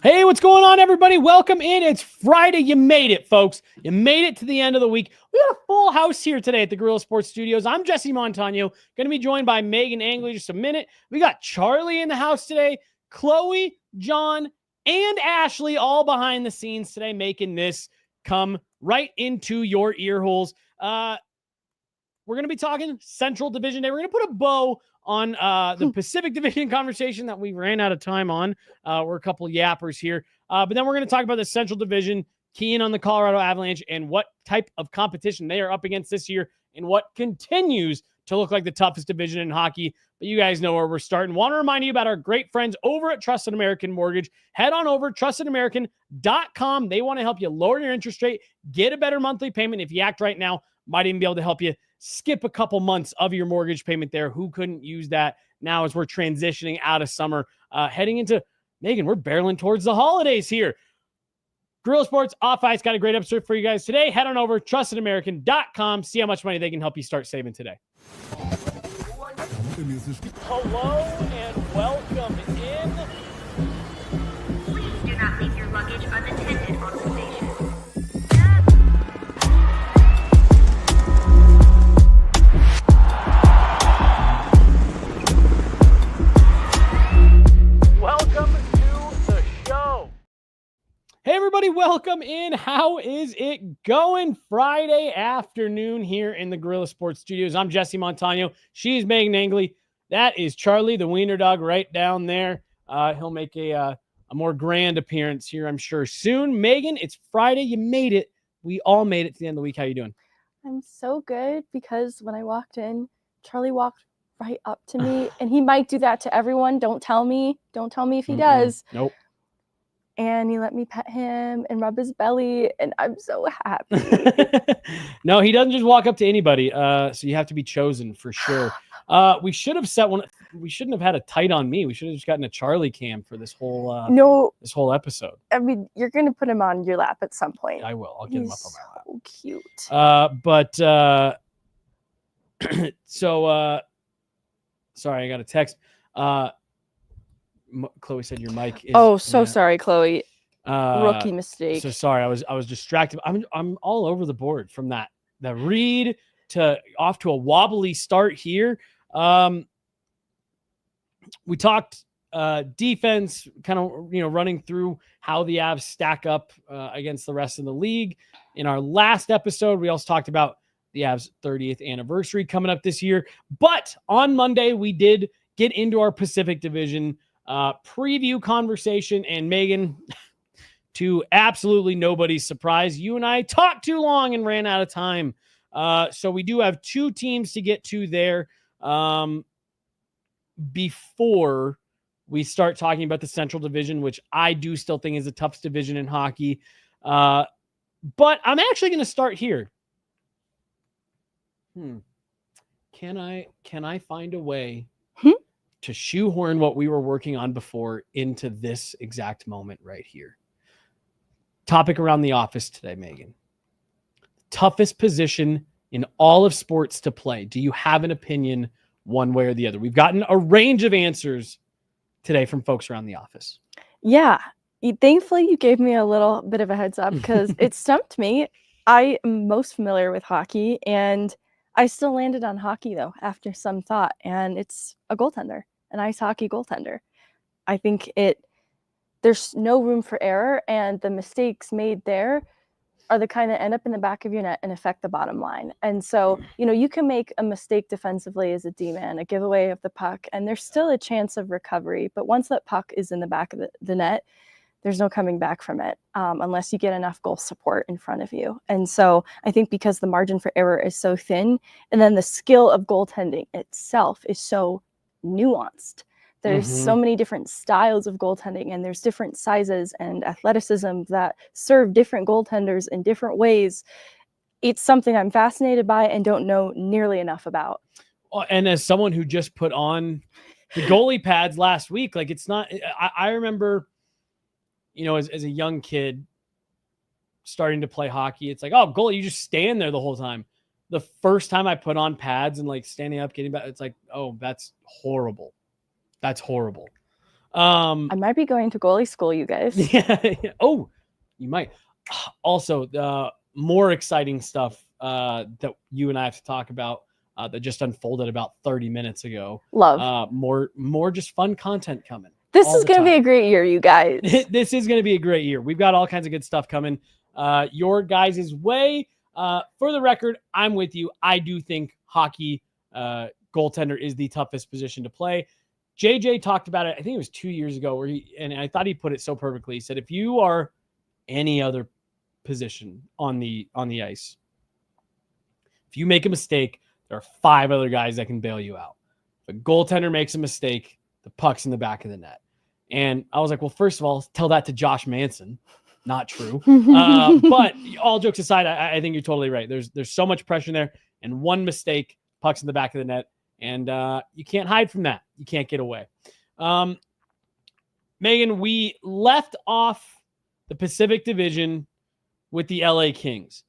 Hey, what's going on, everybody? Welcome in. It's Friday. You made it, folks. You made it to the end of the week. We got a full house here today at the Gorilla Sports Studios. I'm Jesse Montano, going to be joined by Meghan Angley in just a minute. We got Charlie in the house today, Chloe, John, and Ashley all behind the scenes today, making this come right into your ear holes. We're going to be talking Central Division Day. We're going to put a bow on the Pacific Division conversation that we ran out of time on. We're a couple yappers here. But then we're going to talk about the Central Division, keying on the Colorado Avalanche and what type of competition they are up against this year and what continues to look like the toughest division in hockey. But you guys know where we're starting. Want to remind you about our great friends over at Trusted American Mortgage. Head on over to trustedamerican.com. They want to help you lower your interest rate, get a better monthly payment. If you act right now, might even be able to help you skip a couple months of your mortgage payment there. Who couldn't use that now as we're transitioning out of summer, heading into, Meghan, we're barreling towards the holidays here. Gorilla Sports Off Ice got a great episode for you guys today. Head on over to trustedamerican.com. See how much money they can help you start saving today. Hello and welcome in. Please do not leave your luggage unattended on the station. Welcome to the show. Hey, everybody, welcome in. How is it going? Friday afternoon here in the Gorilla Sports Studios. I'm Jesse Montano. She's Meghan Angley. That is Charlie, the wiener dog, right down there. He'll make a more grand appearance here, I'm sure, soon. Meghan, it's Friday. You made it. We all made it to the end of the week. How you doing? I'm so good because when I walked in, Charlie walked right up to me, and he might do that to everyone. Don't tell me if he does. Nope. And he let me pet him and rub his belly, and I'm so happy. No, he doesn't just walk up to anybody. So you have to be chosen for sure. We should have set one. We shouldn't have had a tight on me. We should have just gotten a Charlie cam for this whole this whole episode. I mean, you're gonna put him on your lap at some point. I will. I'll get him up on my lap. So cute. So sorry, I got a text. Chloe said your mic is. Sorry, Chloe. Rookie mistake. So sorry, I was distracted. I'm all over the board from that read to off to a wobbly start here. We talked defense, kind of running through how the Avs stack up against the rest of the league. In our last episode, we also talked about the Avs' 30th anniversary coming up this year. But on Monday, we did get into our Pacific Division preview conversation, and Meghan, to absolutely nobody's surprise, you and I talked too long and ran out of time. So we do have two teams to get to there before we start talking about the Central Division, which I do still think is the toughest division in hockey. But I'm actually going to start here. Can I find a way to shoehorn what we were working on before into this exact moment right here? Topic around the office today, Meghan. Toughest position in all of sports to play. Do you have an opinion one way or the other? We've gotten a range of answers today from folks around the office. Yeah. Thankfully, you gave me a little bit of a heads up because it stumped me. I am most familiar with hockey, and I still landed on hockey, though, after some thought, and it's a goaltender, an ice hockey goaltender. I think there's no room for error, and the mistakes made there are the kind that end up in the back of your net and affect the bottom line. And so, you can make a mistake defensively as a D-man, a giveaway of the puck, and there's still a chance of recovery. But once that puck is in the back of the net, there's no coming back from it unless you get enough goal support in front of you. And so I think because the margin for error is so thin, and then the skill of goaltending itself is so nuanced. There's so many different styles of goaltending, and there's different sizes and athleticism that serve different goaltenders in different ways. It's something I'm fascinated by and don't know nearly enough about. And as someone who just put on the goalie pads last week, like it's not, I remember, as a young kid starting to play hockey, it's like, oh, goalie, you just stand there the whole time. The first time I put on pads and like standing up, getting back, it's like, oh, that's horrible. That's horrible. I might be going to goalie school, you guys. Yeah. Oh, you might. Also, more exciting stuff that you and I have to talk about that just unfolded about 30 minutes ago. Love. More just fun content coming. This all is the going to be time. a great year, you guys. This is going to be a great year. We've got all kinds of good stuff coming your guys' way. For the record, I'm with you. I do think hockey goaltender is the toughest position to play. JJ talked about it, I think it was 2 years ago, and I thought he put it so perfectly. He said, if you are any other position on the ice, if you make a mistake, there are 5 other guys that can bail you out. If a goaltender makes a mistake, the puck's in the back of the net. And I was like, well, first of all, tell that to Josh Manson. Not true. But all jokes aside, I think you're totally right. There's so much pressure there, and one mistake, puck's in the back of the net, and you can't hide from that. You can't get away. Megan, we left off the Pacific Division with the LA Kings.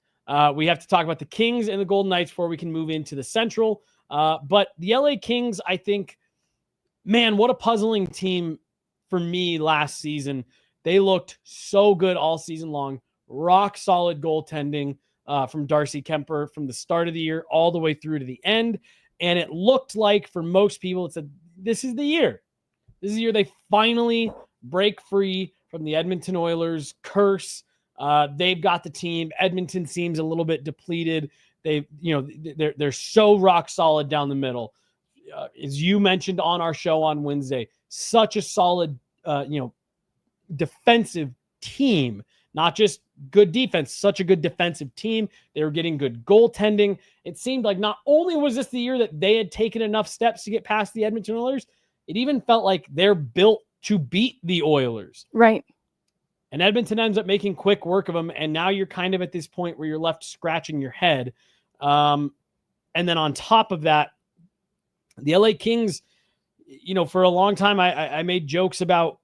We have to talk about the Kings and the Golden Knights before we can move into the Central. But the LA Kings, I think, man, what a puzzling team for me last season. They looked so good all season long. Rock solid goaltending from Darcy Kemper from the start of the year all the way through to the end. And it looked like for most people, this is the year. This is the year they finally break free from the Edmonton Oilers curse. They've got the team. Edmonton seems a little bit depleted. They're so rock solid down the middle. As you mentioned on our show on Wednesday, such a solid, defensive team, not just good defense, such a good defensive team. They were getting good goaltending. It seemed like not only was this the year that they had taken enough steps to get past the Edmonton Oilers, it even felt like they're built to beat the Oilers. Right. And Edmonton ends up making quick work of them. And now you're kind of at this point where you're left scratching your head. And then on top of that, the LA Kings, for a long time, I made jokes about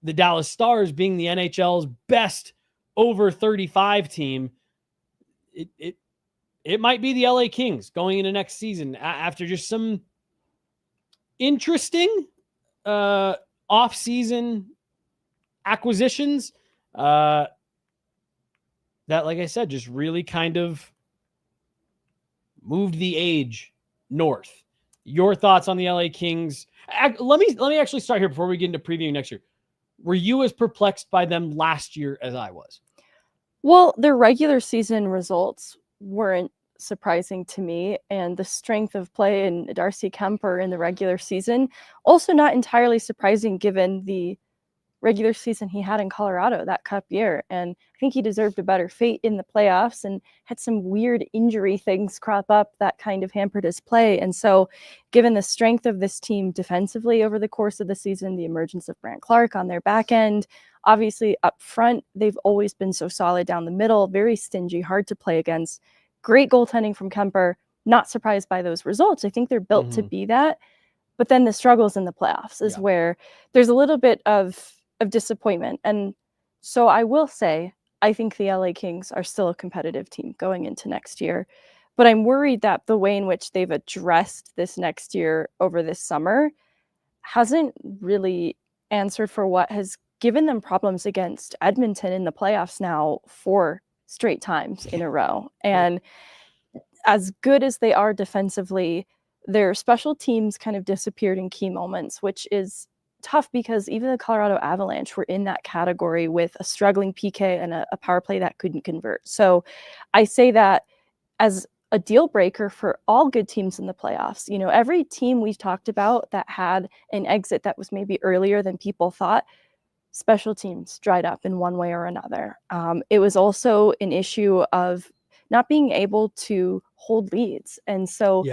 the Dallas Stars being the NHL's best over 35 team. It might be the LA Kings going into next season after just some interesting off-season acquisitions that, like I said, just really kind of moved the age north. Your thoughts on the LA Kings? Let me actually start here before we get into previewing next year. Were you as perplexed by them last year as I was? Well, their regular season results weren't surprising to me, and the strength of play in Darcy Kemper in the regular season also not entirely surprising given the regular season he had in Colorado that cup year. And I think he deserved a better fate in the playoffs and had some weird injury things crop up that kind of hampered his play. And so given the strength of this team defensively over the course of the season, the emergence of Brandt Clark on their back end, obviously up front, they've always been so solid down the middle, very stingy, hard to play against. Great goaltending from Kemper. Not surprised by those results. I think they're built to be that. But then the struggles in the playoffs is where there's a little bit of disappointment. And so I will say, I think the LA Kings are still a competitive team going into next year. But I'm worried that the way in which they've addressed this next year over this summer hasn't really answered for what has given them problems against Edmonton in the playoffs now 4 straight times in a row. And as good as they are defensively, their special teams kind of disappeared in key moments, which is tough because even the Colorado Avalanche were in that category with a struggling PK and a power play that couldn't convert. So I say that as a deal breaker for all good teams in the playoffs. Every team we've talked about that had an exit that was maybe earlier than people thought, special teams dried up in one way or another. It was also an issue of not being able to hold leads. And so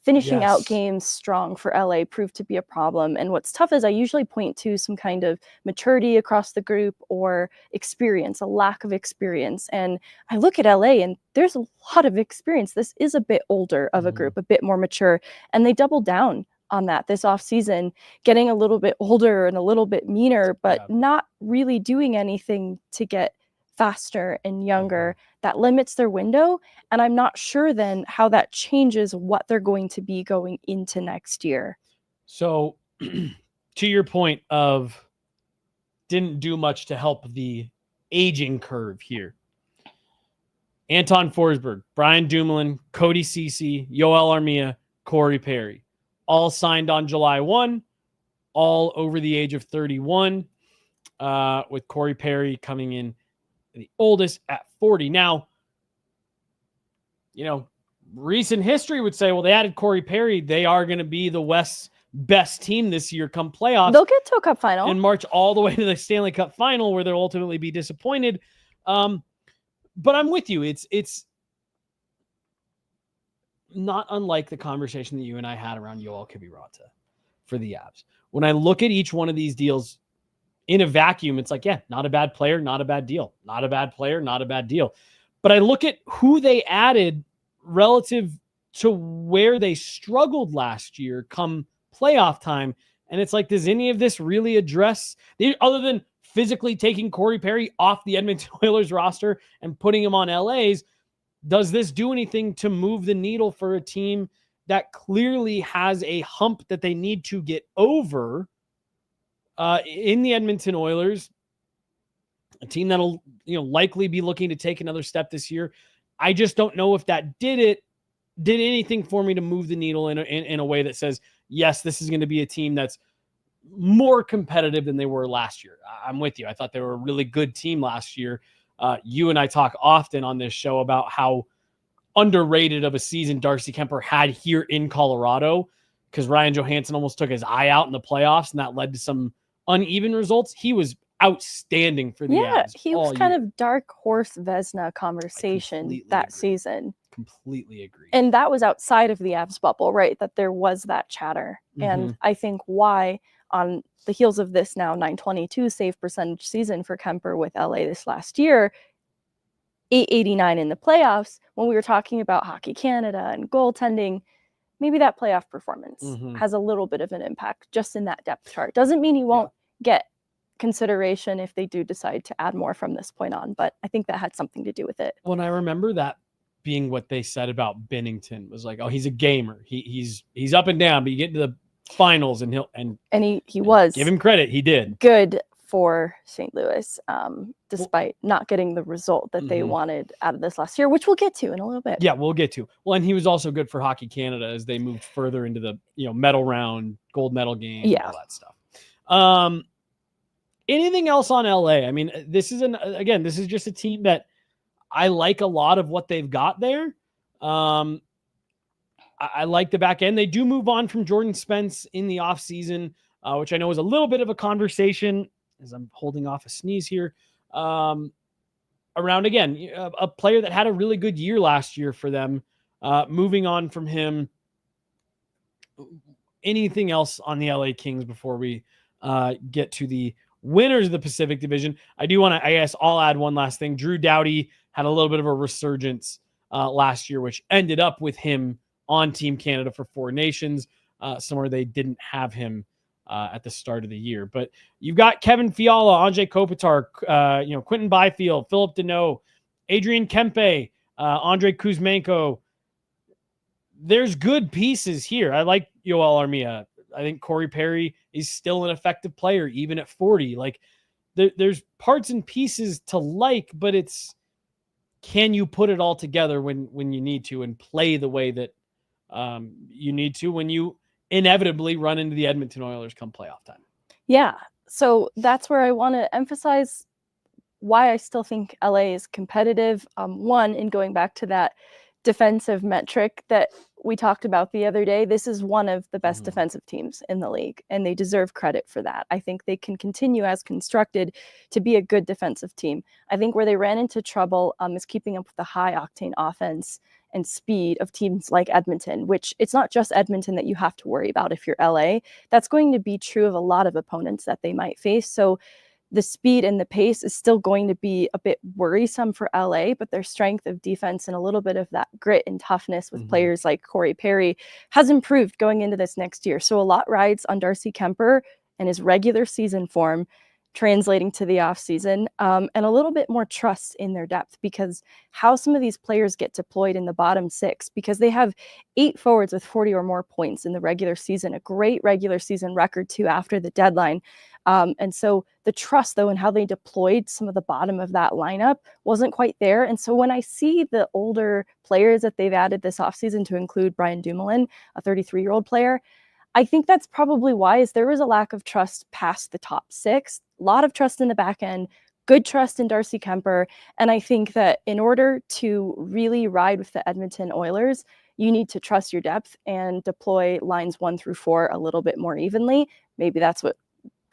finishing out games strong for LA proved to be a problem. And what's tough is I usually point to some kind of maturity across the group or experience, a lack of experience. And I look at LA and there's a lot of experience. This is a bit older of a group, a bit more mature. And they doubled down on that this offseason, getting a little bit older and a little bit meaner, but not really doing anything to get faster and younger. That limits their window. And I'm not sure then how that changes what they're going to be going into next year. So to your point of didn't do much to help the aging curve here. Anton Forsberg, Brian Dumoulin, Cody Ceci, Yoel Armia, Corey Perry, all signed on July 1, all over the age of 31, with Corey Perry coming in the oldest at 40. Now, recent history would say, well, they added Corey Perry. They are going to be the West's best team this year come playoffs. They'll get to a cup final and march all the way to the Stanley Cup final where they'll ultimately be disappointed. But I'm with you. It's not unlike the conversation that you and I had around Yoel Kiviranta for the Avs. When I look at each one of these deals in a vacuum, it's like, yeah, not a bad player, not a bad deal. Not a bad player, not a bad deal. But I look at who they added relative to where they struggled last year come playoff time. And it's like, does any of this really address, other than physically taking Corey Perry off the Edmonton Oilers roster and putting him on LA's, does this do anything to move the needle for a team that clearly has a hump that they need to get over in the Edmonton Oilers, a team that'll likely be looking to take another step this year? I just don't know if that did anything for me to move the needle in a way that says, yes, this is going to be a team that's more competitive than they were last year. I'm with you. I thought they were a really good team last year. You and I talk often on this show about how underrated of a season Darcy Kemper had here in Colorado, because Ryan Johansson almost took his eye out in the playoffs, and that led to some uneven results. He was outstanding for the Avs. He was kind of dark horse Vezina conversation that season. Completely agree. And that was outside of the Avs bubble, right? That there was that chatter. Mm-hmm. And I think why, on the heels of this now 922 save percentage season for Kemper with LA this last year, 889 in the playoffs, when we were talking about Hockey Canada and goaltending, maybe that playoff performance has a little bit of an impact just in that depth chart. Doesn't mean he won't get consideration if they do decide to add more from this point on, but I think that had something to do with it. Well, and I remember that being what they said about Binnington, was like, oh, he's a gamer. He's up and down, but you get to the finals and he was, give him credit, he did good for St. Louis, despite not getting the result that they wanted out of this last year, which we'll get to in a little bit. Yeah, we'll get to. Well, and he was also good for Hockey Canada as they moved further into the medal round, gold medal game, all that stuff. Anything else on LA? I mean, this is just a team that I like a lot of what they've got there. I like the back end. They do move on from Jordan Spence in the offseason, which I know is a little bit of a conversation as I'm holding off a sneeze here. Around, again, a player that had a really good year last year for them. Moving on from him. Anything else on the LA Kings before we get to the winners of the Pacific Division? I do want to, I guess I'll add one last thing. Drew Doughty had a little bit of a resurgence last year, which ended up with him on Team Canada for Four Nations, somewhere they didn't have him at the start of the year. But you've got Kevin Fiala, Andrei Kopitar, Quentin Byfield, Philip Deneau, Adrian Kempe, Andrei Kuzmenko. There's good pieces here. I like Yoel Armia. I think Corey Perry is still an effective player, even at 40. Like there's parts and pieces to like, but it's, can you put it all together when you need to and play the way that you need to when you inevitably run into the Edmonton Oilers come playoff time? Yeah. So that's where I want to emphasize why I still think LA is competitive. One, in going back to that defensive metric that we talked about the other day, this is one of the best defensive teams in the league, and they deserve credit for that. I think they can continue as constructed to be a good defensive team. I think where they ran into trouble is keeping up with the high octane offense and speed of teams like Edmonton, which it's not just Edmonton that you have to worry about if you're LA. That's going to be true of a lot of opponents that they might face. So the speed and the pace is still going to be a bit worrisome for LA, but their strength of defense and a little bit of that grit and toughness with players like Corey Perry has improved going into this next year. So a lot rides on Darcy Kemper and his regular season form. translating to the offseason, and a little bit more trust in their depth, because how some of these players get deployed in the bottom six, because they have 8 forwards with 40 or more points in the regular season, a great regular season record too after the deadline. And so the trust, though, in how they deployed some of the bottom of that lineup wasn't quite there. And so when I see the older players that they've added this offseason, to include Brian Dumoulin, a 33-year-old player, I think that's probably why is there was a lack of trust past the top 6, a lot of trust in the back end, good trust in Darcy Kemper. And I think that in order to really ride with the Edmonton Oilers, you need to trust your depth and deploy lines 1 through 4 a little bit more evenly. Maybe that's what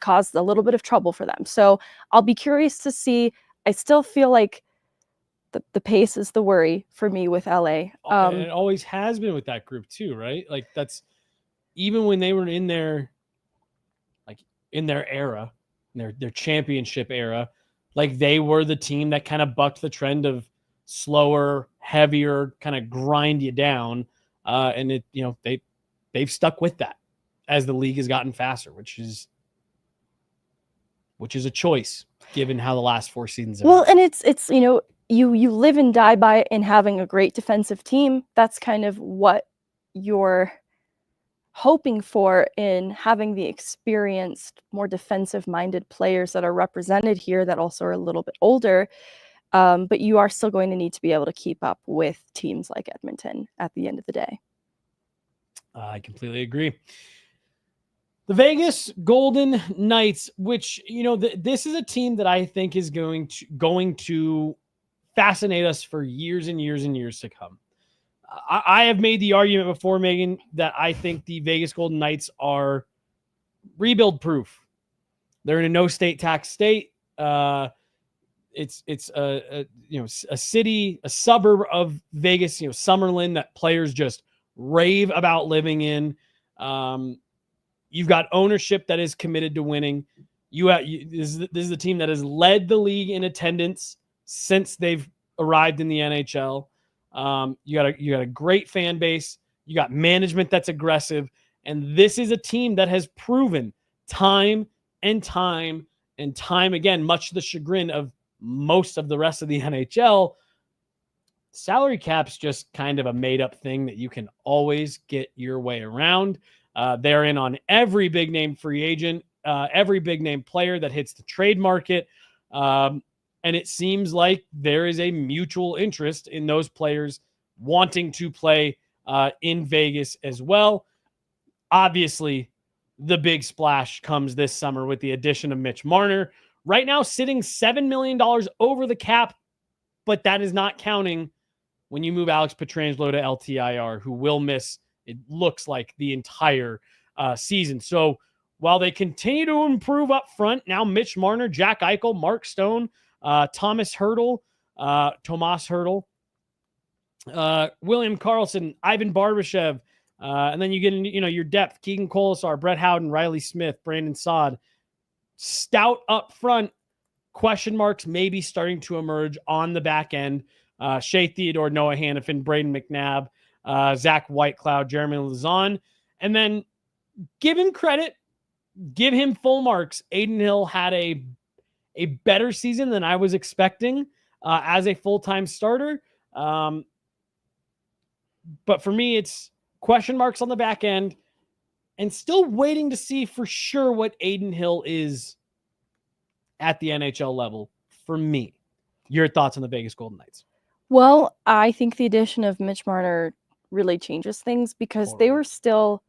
caused a little bit of trouble for them. So I'll be curious to see. I still feel like the pace is the worry for me with LA. And it always has been with that group too, right? Like that's even when they were in their era, their championship era, like they were the team that kind of bucked the trend of slower, heavier, kind of grind you down. And it, they've stuck with that as the league has gotten faster, which is a choice given how the last 4 seasons have Well, been. and it's you live and die by it in having a great defensive team. That's kind of what you're hoping for in having the experienced, more defensive-minded players that are represented here that also are a little bit older. But you are still going to need to be able to keep up with teams like Edmonton at the end of the day. I completely agree. The Vegas Golden Knights, which, this is a team that I think is going to fascinate us for years and years and years to come. I have made the argument before, Megan, that I think the Vegas Golden Knights are rebuild proof. They're in a no state tax state. It's a city, a suburb of Vegas, Summerlin, that players just rave about living in. You've got ownership that is committed to winning. This is the team that has led the league in attendance since they've arrived in the NHL. You got a great fan base. You got management that's aggressive, and this is a team that has proven time and time and time again, much to the chagrin of most of the rest of the NHL, salary cap's just kind of a made-up thing that you can always get your way around. They're in on every big-name free agent, every big-name player that hits the trade market, and it seems like there is a mutual interest in those players wanting to play in Vegas as well. Obviously, the big splash comes this summer with the addition of Mitch Marner. Right now, sitting $7 million over the cap, but that is not counting when you move Alex Pietrangelo to LTIR, who will miss, it looks like, the entire season. So while they continue to improve up front, now Mitch Marner, Jack Eichel, Mark Stone, Tomas Hertl, William Karlsson, Ivan Barbashev, and then you get into, your depth, Keegan Colasar, Brett Howden, Riley Smith, Brandon Saad. Stout up front, question marks maybe starting to emerge on the back end. Shea Theodore, Noah Hannafin, Braden McNabb, Zach Whitecloud, Jeremy Lazon. And then give him credit, give him full marks. Aiden Hill had a better season than I was expecting as a full-time starter. But for me, it's question marks on the back end and still waiting to see for sure what Aiden Hill is at the NHL level for me. Your thoughts on the Vegas Golden Knights? Well, I think the addition of Mitch Marner really changes things because they were still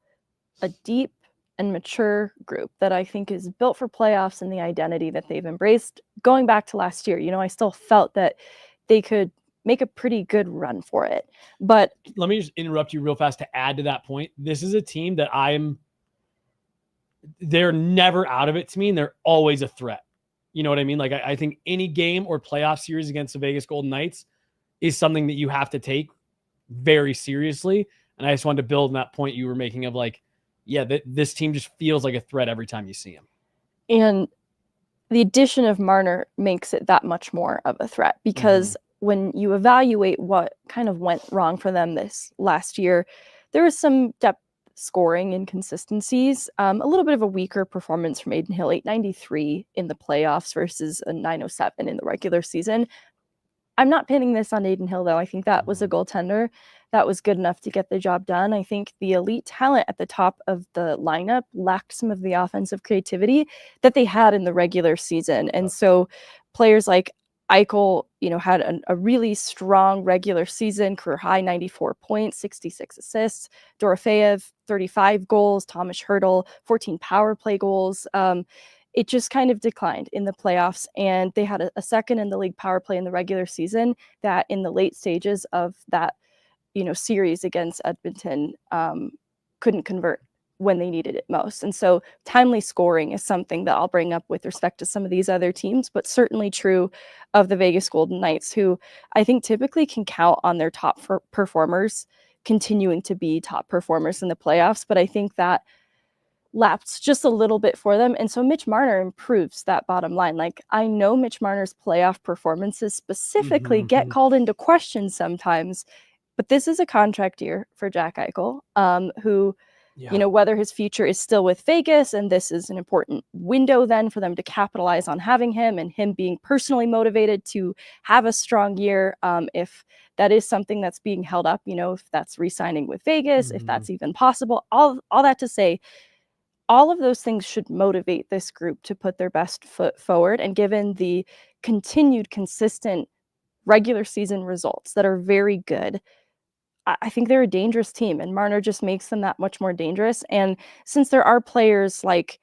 a deep and mature group that I think is built for playoffs and the identity that they've embraced going back to last year. I still felt that they could make a pretty good run for it. But let me just interrupt you real fast to add to that point. This is a team that they're never out of it to me, and they're always a threat. You know what I mean? Like, I think any game or playoff series against the Vegas Golden Knights is something that you have to take very seriously. And I just wanted to build on that point you were making of like, yeah, this team just feels like a threat every time you see them. And the addition of Marner makes it that much more of a threat because when you evaluate what kind of went wrong for them this last year, there was some depth scoring inconsistencies. A little bit of a weaker performance from Aiden Hill, 893 in the playoffs versus a 907 in the regular season. I'm not pinning this on Aiden Hill, though. I think that was a goaltender that was good enough to get the job done. I think the elite talent at the top of the lineup lacked some of the offensive creativity that they had in the regular season. And so players like Eichel, had a really strong regular season, career high 94 points, 66 assists. Dorofeyev, 35 goals. Thomas Hertl, 14 power play goals. It just kind of declined in the playoffs, and they had a second in the league power play in the regular season that in the late stages of that, series against Edmonton couldn't convert when they needed it most. And so timely scoring is something that I'll bring up with respect to some of these other teams, but certainly true of the Vegas Golden Knights, who I think typically can count on their top performers continuing to be top performers in the playoffs. But I think that lapsed just a little bit for them. And so Mitch Marner improves that bottom line. Like, I know Mitch Marner's playoff performances specifically get called into question sometimes, but this is a contract year for Jack Eichel, who, whether his future is still with Vegas, and this is an important window then for them to capitalize on having him and him being personally motivated to have a strong year. If that is something that's being held up, if that's re-signing with Vegas, if that's even possible, all that to say, all of those things should motivate this group to put their best foot forward. And given the continued consistent regular season results that are very good, I think they're a dangerous team, and Marner just makes them that much more dangerous. And since there are players like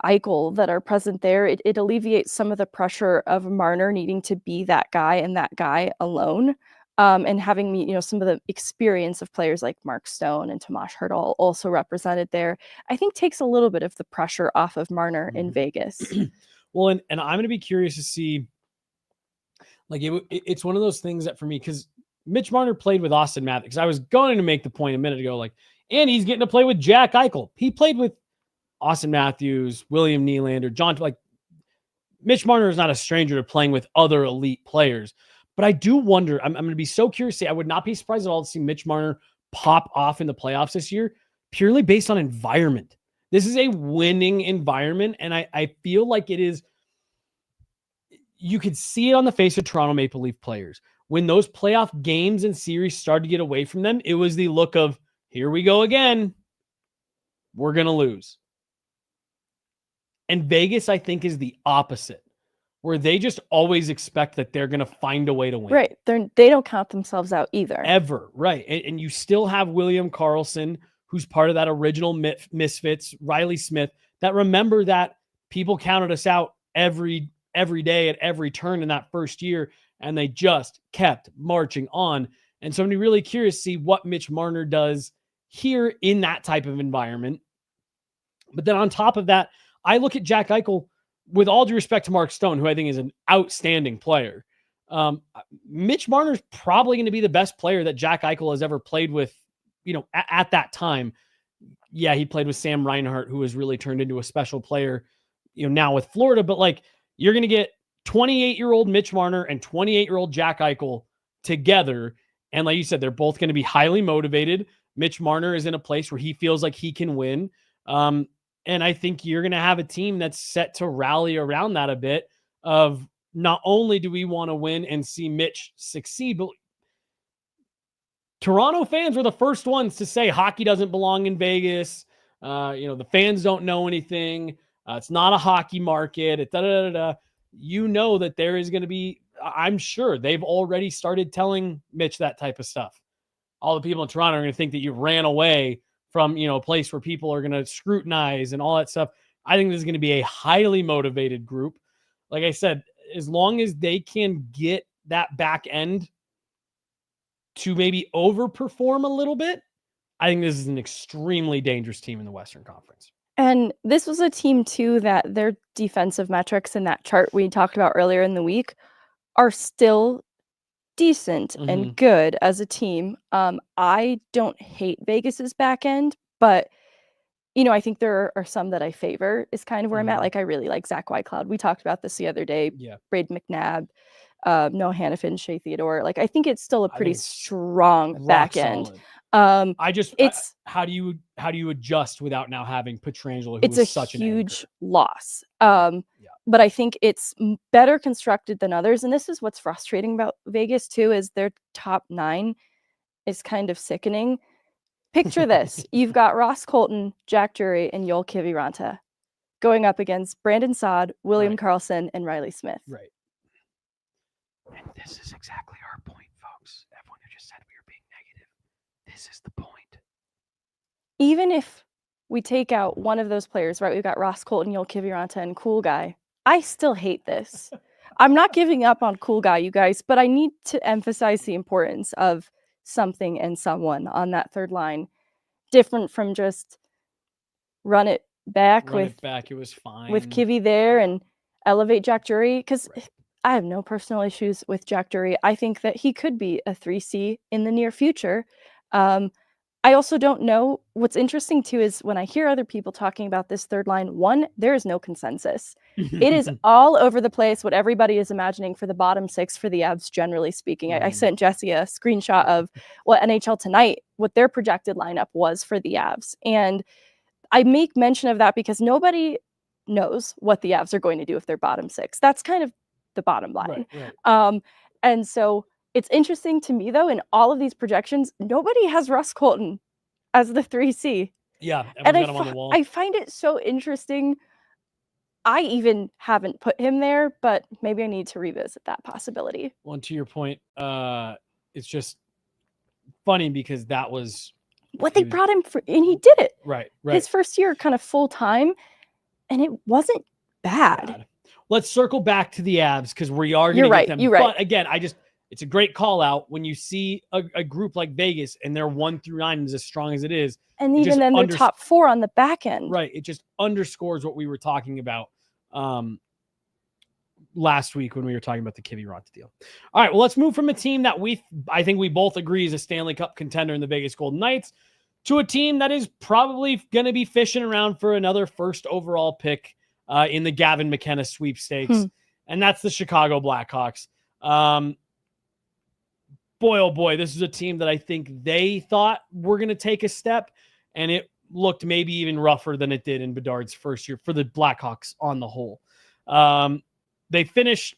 Eichel that are present there, it alleviates some of the pressure of Marner needing to be that guy and that guy alone. And having some of the experience of players like Mark Stone and Tomas Hertl also represented there, I think takes a little bit of the pressure off of Marner in Vegas. Well, and I'm going to be curious to see, like, it's one of those things that for me, because Mitch Marner played with Austin Matthews. I was going to make the point a minute ago, like, and he's getting to play with Jack Eichel. He played with Austin Matthews, William Nylander, John, like, Mitch Marner is not a stranger to playing with other elite players. But I do wonder, I'm going to be so curious to see, I would not be surprised at all to see Mitch Marner pop off in the playoffs this year, purely based on environment. This is a winning environment, and I feel like it is, you could see it on the face of Toronto Maple Leaf players. When those playoff games and series started to get away from them, it was the look of, here we go again. We're going to lose. And Vegas, I think, is the opposite, where they just always expect that they're going to find a way to win. Right. They don't count themselves out either. Ever. Right. And you still have William Karlsson, who's part of that original Misfits, Riley Smith, that remember that people counted us out every day at every turn in that first year, and they just kept marching on. And so I'm really curious to see what Mitch Marner does here in that type of environment. But then on top of that, I look at Jack Eichel, with all due respect to Mark Stone, who I think is an outstanding player. Mitch Marner's probably going to be the best player that Jack Eichel has ever played with, at that time. Yeah, he played with Sam Reinhart, who has really turned into a special player, now with Florida. But, like, you're going to get 28-year-old Mitch Marner and 28-year-old Jack Eichel together. And like you said, they're both going to be highly motivated. Mitch Marner is in a place where he feels like he can win. And I think you're going to have a team that's set to rally around that a bit of, not only do we want to win and see Mitch succeed, but Toronto fans were the first ones to say hockey doesn't belong in Vegas. The fans don't know anything. It's not a hockey market. That there is going to be, I'm sure they've already started telling Mitch that type of stuff. All the people in Toronto are going to think that you ran away from, a place where people are going to scrutinize and all that stuff. I think this is going to be a highly motivated group. Like I said, as long as they can get that back end to maybe overperform a little bit, I think this is an extremely dangerous team in the Western Conference. And this was a team, too, that their defensive metrics in that chart we talked about earlier in the week are still decent and good as a team. I don't hate Vegas's back end, but I think there are some that I favor is kind of where I'm at. Like, I really like Zach Whitecloud. We talked about this the other day. Yeah. Braden McNabb, Noah Hannafin, Shea Theodore. Like, I think it's still a pretty strong back end. How do you adjust without now having Pietrangelo, who it's is a such an huge anchor? loss. Yeah. But I think it's better constructed than others. And this is what's frustrating about Vegas too, is their top 9 is kind of sickening. Picture this. You've got Ross Colton, Jack Drury, and Joel Kiviranta going up against Brandon Saad, William Right. Karlsson, and Riley Smith. Right. And this is exactly our point, folks. Everyone who just said we were being negative. This is the point. Even if we take out one of those players, right? We've got Ross Colton, Joel Kiviranta, and Cool Guy. I still hate this. I'm not giving up on Cool Guy, you guys, but I need to emphasize the importance of something and someone on that third line, different from just run it back It was fine with Kivy there and elevate Jack Drury, because I have no personal issues with Jack Drury. I think that he could be a 3C in the near future. I also don't know. What's interesting too is when I hear other people talking about this third line, one, there is no consensus. It is all over the place what everybody is imagining for the bottom 6 for the Avs, generally speaking. I sent Jesse a screenshot of what NHL Tonight, what their projected lineup was for the Avs. And I make mention of that because nobody knows what the Avs are going to do if they're bottom 6. That's kind of the bottom line. Right. And so it's interesting to me, though, in all of these projections, nobody has Russ Colton as the 3C. Yeah, and got him on the wall. I find it so interesting. I even haven't put him there, but maybe I need to revisit that possibility. Well, and to your point, it's just funny because that was what they brought him for, and he did it. Right. His first year kind of full time, and it wasn't bad. Let's circle back to the Avs because we are going to get them. You're right. But again, it's a great call out when you see a group like Vegas and their 1 through 9 is as strong as it is. And even then their top 4 on the back end. Right. It just underscores what we were talking about last week when we were talking about the Kiviranta deal. All right. Well, let's move from a team that I think we both agree is a Stanley Cup contender in the Vegas Golden Knights to a team that is probably going to be fishing around for another first overall pick in the Gavin McKenna sweepstakes. And that's the Chicago Blackhawks. Boy, oh boy, this is a team that I think they thought were going to take a step, and it looked maybe even rougher than it did in Bedard's first year for the Blackhawks on the whole. They finished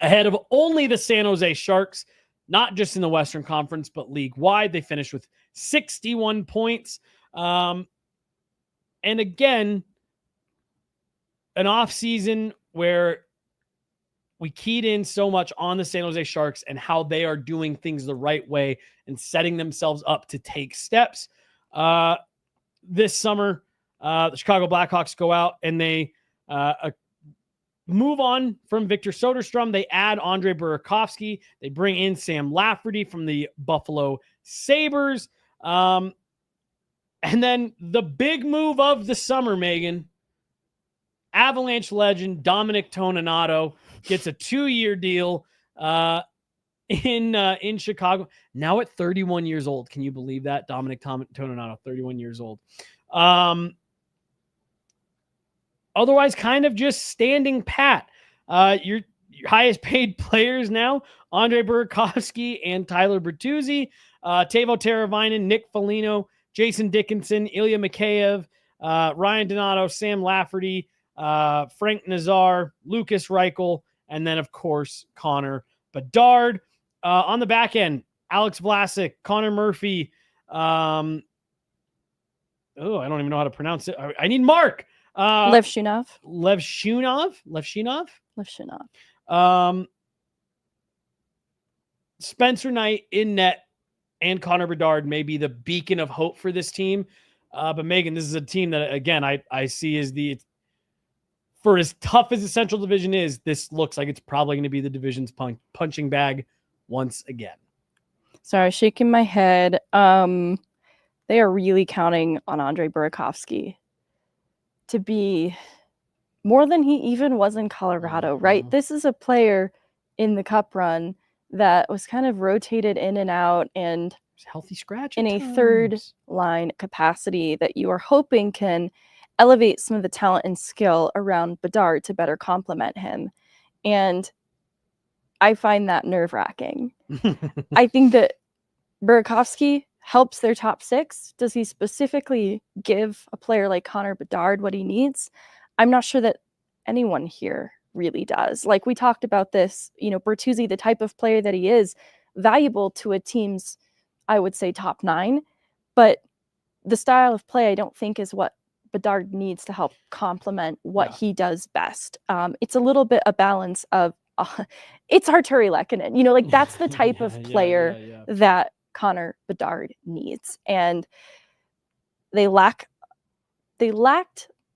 ahead of only the San Jose Sharks, not just in the Western Conference, but league-wide. They finished with 61 points. And again, an offseason where we keyed in so much on the San Jose Sharks and how they are doing things the right way and setting themselves up to take steps. This summer, the Chicago Blackhawks go out and they move on from Victor Soderstrom. They add Andre Burakovsky. They bring in Sam Lafferty from the Buffalo Sabres. And then the big move of the summer, Megan, Avalanche legend Dominic Toninato gets a 2-year deal in Chicago. Now at 31 years old. Can you believe that? Dominic Toninato, 31 years old. Otherwise, kind of just standing pat. Your highest paid players now, Andre Burakovsky and Tyler Bertuzzi, Teuvo Teravainen, Nick Foligno, Jason Dickinson, Ilya Mikheyev, Ryan Donato, Sam Lafferty, Frank Nazar, Lucas Reichel, and then, of course, Connor Bedard. On the back end, Alex Vlasic, Connor Murphy. I don't even know how to pronounce it. I need Mark. Levshunov. Spencer Knight in net and Connor Bedard may be the beacon of hope for this team. But Megan, this is a team that, again, I see as for as tough as the Central Division is, this looks like it's probably going to be the division's punching bag once again. Sorry, shaking my head. They are really counting on Andre Burakovsky to be more than he even was in Colorado, right? This is a player in the Cup run that was kind of rotated in and out and healthy scratch in a third line capacity that you are hoping can elevate some of the talent and skill around Bedard to better complement him. And I find that nerve-wracking. I think that Burakovsky helps their top six? Does he specifically give a player like Connor Bedard what he needs? I'm not sure that anyone here really does. Like we talked about this, Bertuzzi, the type of player that he is, valuable to a team's, I would say, top 9, but the style of play I don't think is what Bedard needs to help complement what he does best. It's a little bit a balance of it's Arturi Lehkonen, that's the type of player that Connor Bedard needs. And they lacked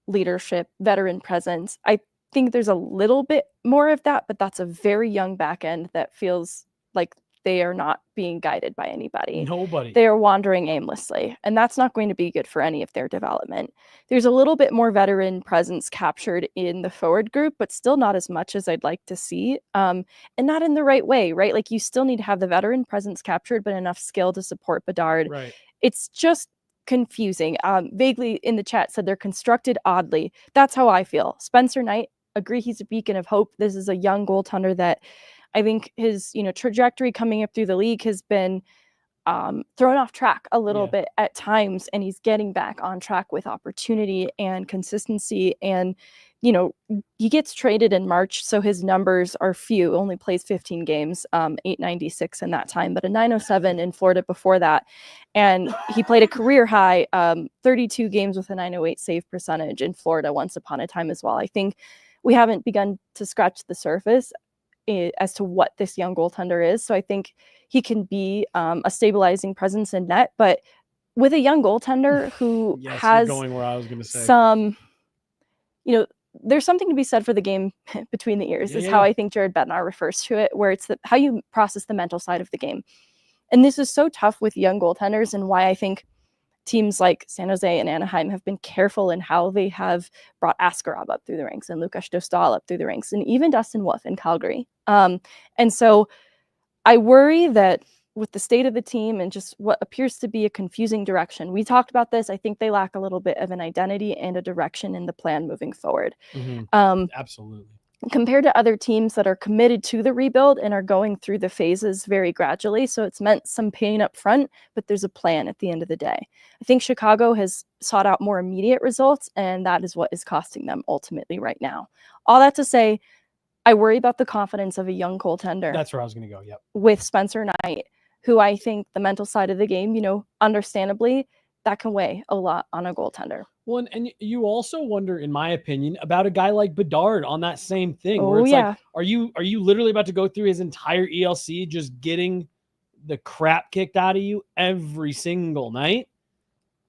leadership, veteran presence. I think there's a little bit more of that, but that's a very young back end that feels like they are not being guided by anybody. Nobody. They are wandering aimlessly, and that's not going to be good for any of their development. There's a little bit more veteran presence captured in the forward group, but still not as much as I'd like to see, and not in the right way, right? Like you still need to have the veteran presence captured, but enough skill to support Bedard. Right. It's just confusing. Vaguely in the chat said they're constructed oddly. That's how I feel. Spencer Knight, agree he's a beacon of hope. This is a young goaltender that I think his, trajectory coming up through the league has been thrown off track a little bit at times, and he's getting back on track with opportunity and consistency. And, he gets traded in March, so his numbers are few, only plays 15 games, 896 in that time, but a 907 in Florida before that. And he played a career high 32 games with a 908 save percentage in Florida once upon a time as well. I think we haven't begun to scratch the surface as to what this young goaltender is. So I think he can be a stabilizing presence in net, but with a young goaltender who has going where I was going to say some, there's something to be said for the game between the ears is how I think Jared Bednar refers to it, where it's how you process the mental side of the game. And this is so tough with young goaltenders, and why I think teams like San Jose and Anaheim have been careful in how they have brought Askarov up through the ranks and Lukas Dostal up through the ranks, and even Dustin Wolf in Calgary. And so I worry that with the state of the team and just what appears to be a confusing direction, we talked about this, I think they lack a little bit of an identity and a direction in the plan moving forward. Absolutely. Compared to other teams that are committed to the rebuild and are going through the phases very gradually. So it's meant some pain up front, but there's a plan at the end of the day. I think Chicago has sought out more immediate results, and that is what is costing them ultimately right now. All that to say, I worry about the confidence of a young goaltender. That's where I was going to go, yep. With Spencer Knight, who I think the mental side of the game, understandably, that can weigh a lot on a goaltender. Well, and you also wonder, in my opinion, about a guy like Bedard on that same thing, where it's like, are you literally about to go through his entire ELC just getting the crap kicked out of you every single night?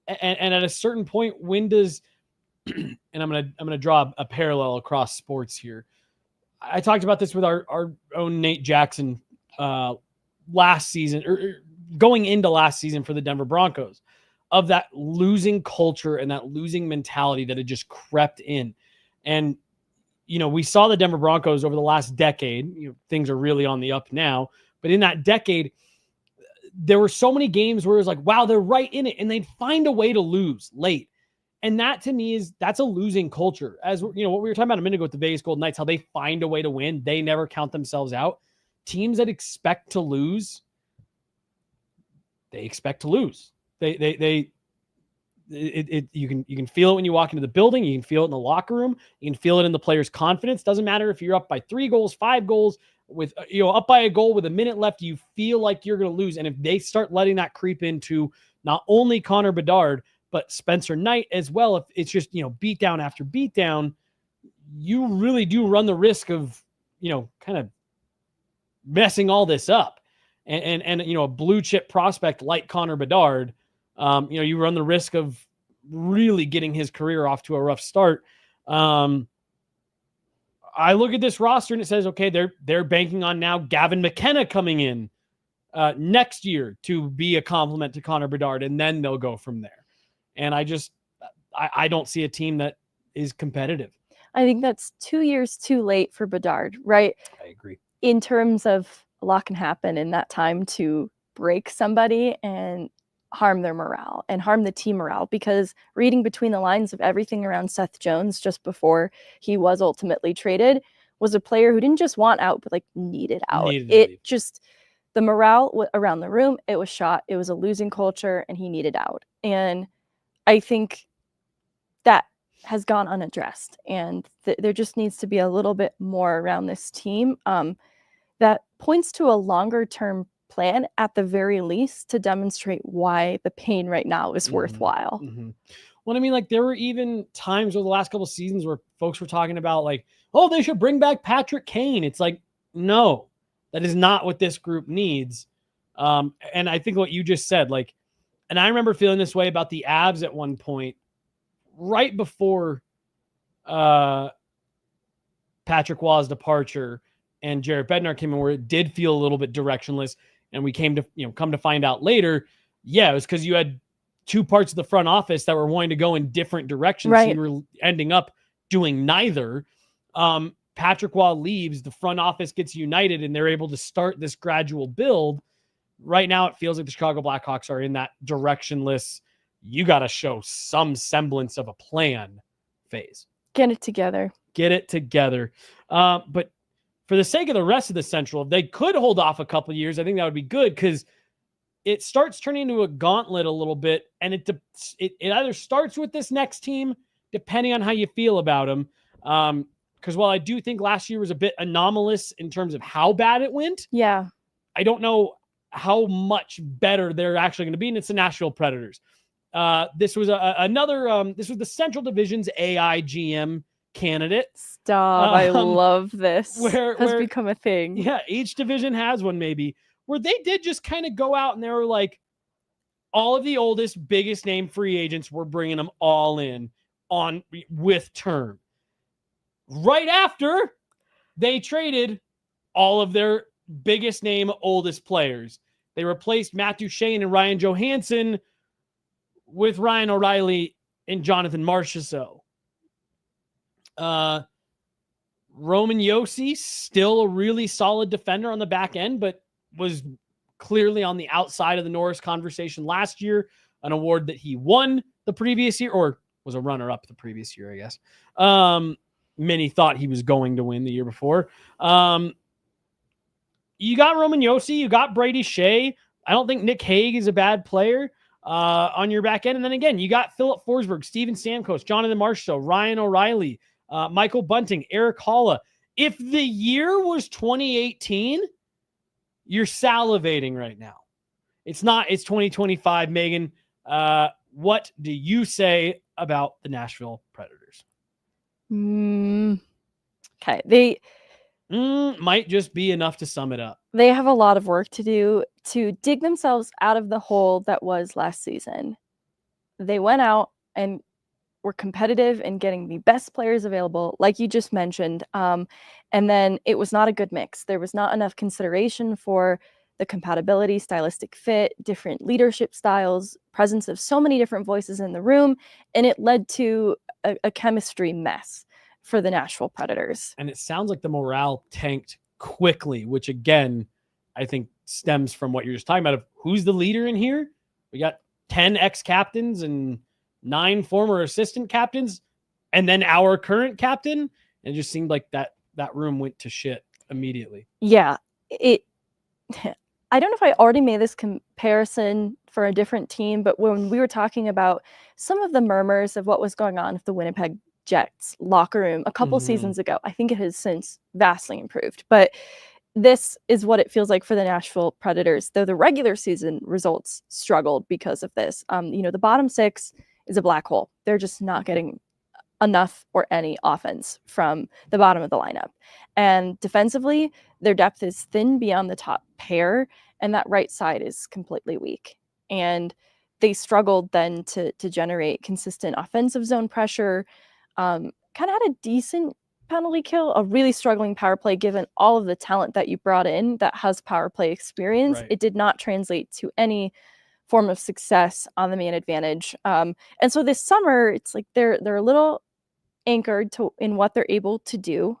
And at a certain point, when does, and I'm gonna draw a parallel across sports here. I talked about this with our own Nate Jackson last season, or going into last season for the Denver Broncos, of that losing culture and that losing mentality that had just crept in. And, we saw the Denver Broncos over the last decade. Things are really on the up now, but in that decade, there were so many games where it was like, wow, they're right in it, and they'd find a way to lose late. And that to me that's a losing culture. As what we were talking about a minute ago with the Vegas Golden Knights, how they find a way to win. They never count themselves out. Teams that expect to lose, they expect to lose. You can feel it when you walk into the building. You can feel it in the locker room. You can feel it in the players' confidence. Doesn't matter if you're up by 3 goals, 5 goals, with up by a goal with a minute left. You feel like you're going to lose, and if they start letting that creep into not only Connor Bedard but Spencer Knight as well, if it's just beat down after beat down, you really do run the risk of kind of messing all this up. And a blue chip prospect like Connor Bedard, you run the risk of really getting his career off to a rough start. I look at this roster and it says, okay, they're banking on now Gavin McKenna coming in next year to be a compliment to Connor Bedard, and then they'll go from there. And I don't see a team that is competitive. I think that's 2 years too late for Bedard, right? I agree. In terms of a lot can happen in that time to break somebody and harm their morale and harm the team morale, because reading between the lines of everything around Seth Jones just before he was ultimately traded was a player who didn't just want out, but needed out. the morale around the room, it was shot. It was a losing culture, and he needed out. And I think that has gone unaddressed, and there just needs to be a little bit more around this team that points to a longer term plan at the very least to demonstrate why the pain right now is worthwhile. Well, I mean, like, there were even times over the last couple of seasons where folks were talking about, like, oh, they should bring back Patrick Kane. It's like, no, that is not what this group needs. And I think what you just said, like, and I remember feeling this way about the Avs at one point, right before Patrick Waugh's departure and Jared Bednar came in, where it did feel a little bit directionless. And we came to, come to find out later, yeah, it was because you had two parts of the front office that were wanting to go in different directions. Right. So you were ending up doing neither. Patrick Waugh leaves, the front office gets united, and they're able to start this gradual build. Right now, it feels like the Chicago Blackhawks are in that directionless, you got to show some semblance of a plan phase. Get it together. But for the sake of the rest of the Central, if they could hold off a couple of years, I think that would be good, because it starts turning into a gauntlet a little bit, and it either starts with this next team, depending on how you feel about them. Because while I do think last year was a bit anomalous in terms of how bad it went, yeah, I don't know how much better they're actually going to be, and it's the Nashville Predators. This was this was the Central Division's AIGM candidate. Stop. I love this. Where has become a thing. Yeah, each division has one, maybe, where they did just kind of go out and they were like, all of the oldest, biggest name free agents, we're bringing them all in with term. Right after they traded all of their biggest name, oldest players. They replaced Matt Duchene and Ryan Johansson with Ryan O'Reilly and Jonathan Marchessault. Roman Josi, still a really solid defender on the back end, but was clearly on the outside of the Norris conversation last year, an award that he won the previous year, or was a runner-up the previous year, I guess. Many thought he was going to win the year before. You got Roman Josi, you got Brady Shea. I don't think Nick Hague is a bad player on your back end. And then again, you got Philip Forsberg, Steven Stamkos, Jonathan Marchessault, Ryan O'Reilly, Michael Bunting, Eric Holla. If the year was 2018, you're salivating right now. It's not. It's 2025, Megan. What do you say about the Nashville Predators? Okay. They might just be enough to sum it up. They have a lot of work to do to dig themselves out of the hole that was last season. They went out and were competitive in getting the best players available, like you just mentioned. And then it was not a good mix. There was not enough consideration for the compatibility, stylistic fit, different leadership styles, presence of so many different voices in the room. And it led to a chemistry mess for the Nashville Predators. And it sounds like the morale tanked quickly, which again, I think stems from what you're just talking about of who's the leader in here. We got 10 ex-captains and 9 former assistant captains, and then our current captain. And it just seemed like that room went to shit immediately. Yeah. I don't know if I already made this comparison for a different team, but when we were talking about some of the murmurs of what was going on with the Winnipeg Jets locker room a couple seasons ago, I think it has since vastly improved. But this is what it feels like for the Nashville Predators, though the regular season results struggled because of this. The bottom 6 is a black hole. They're just not getting enough or any offense from the bottom of the lineup. And defensively, their depth is thin beyond the top pair, and that right side is completely weak. And they struggled then to generate consistent offensive zone pressure, kind of had a decent penalty kill, a really struggling power play given all of the talent that you brought in that has power play experience. Right. It did not translate to any form of success on the man advantage. And so this summer, it's like they're a little anchored in what they're able to do.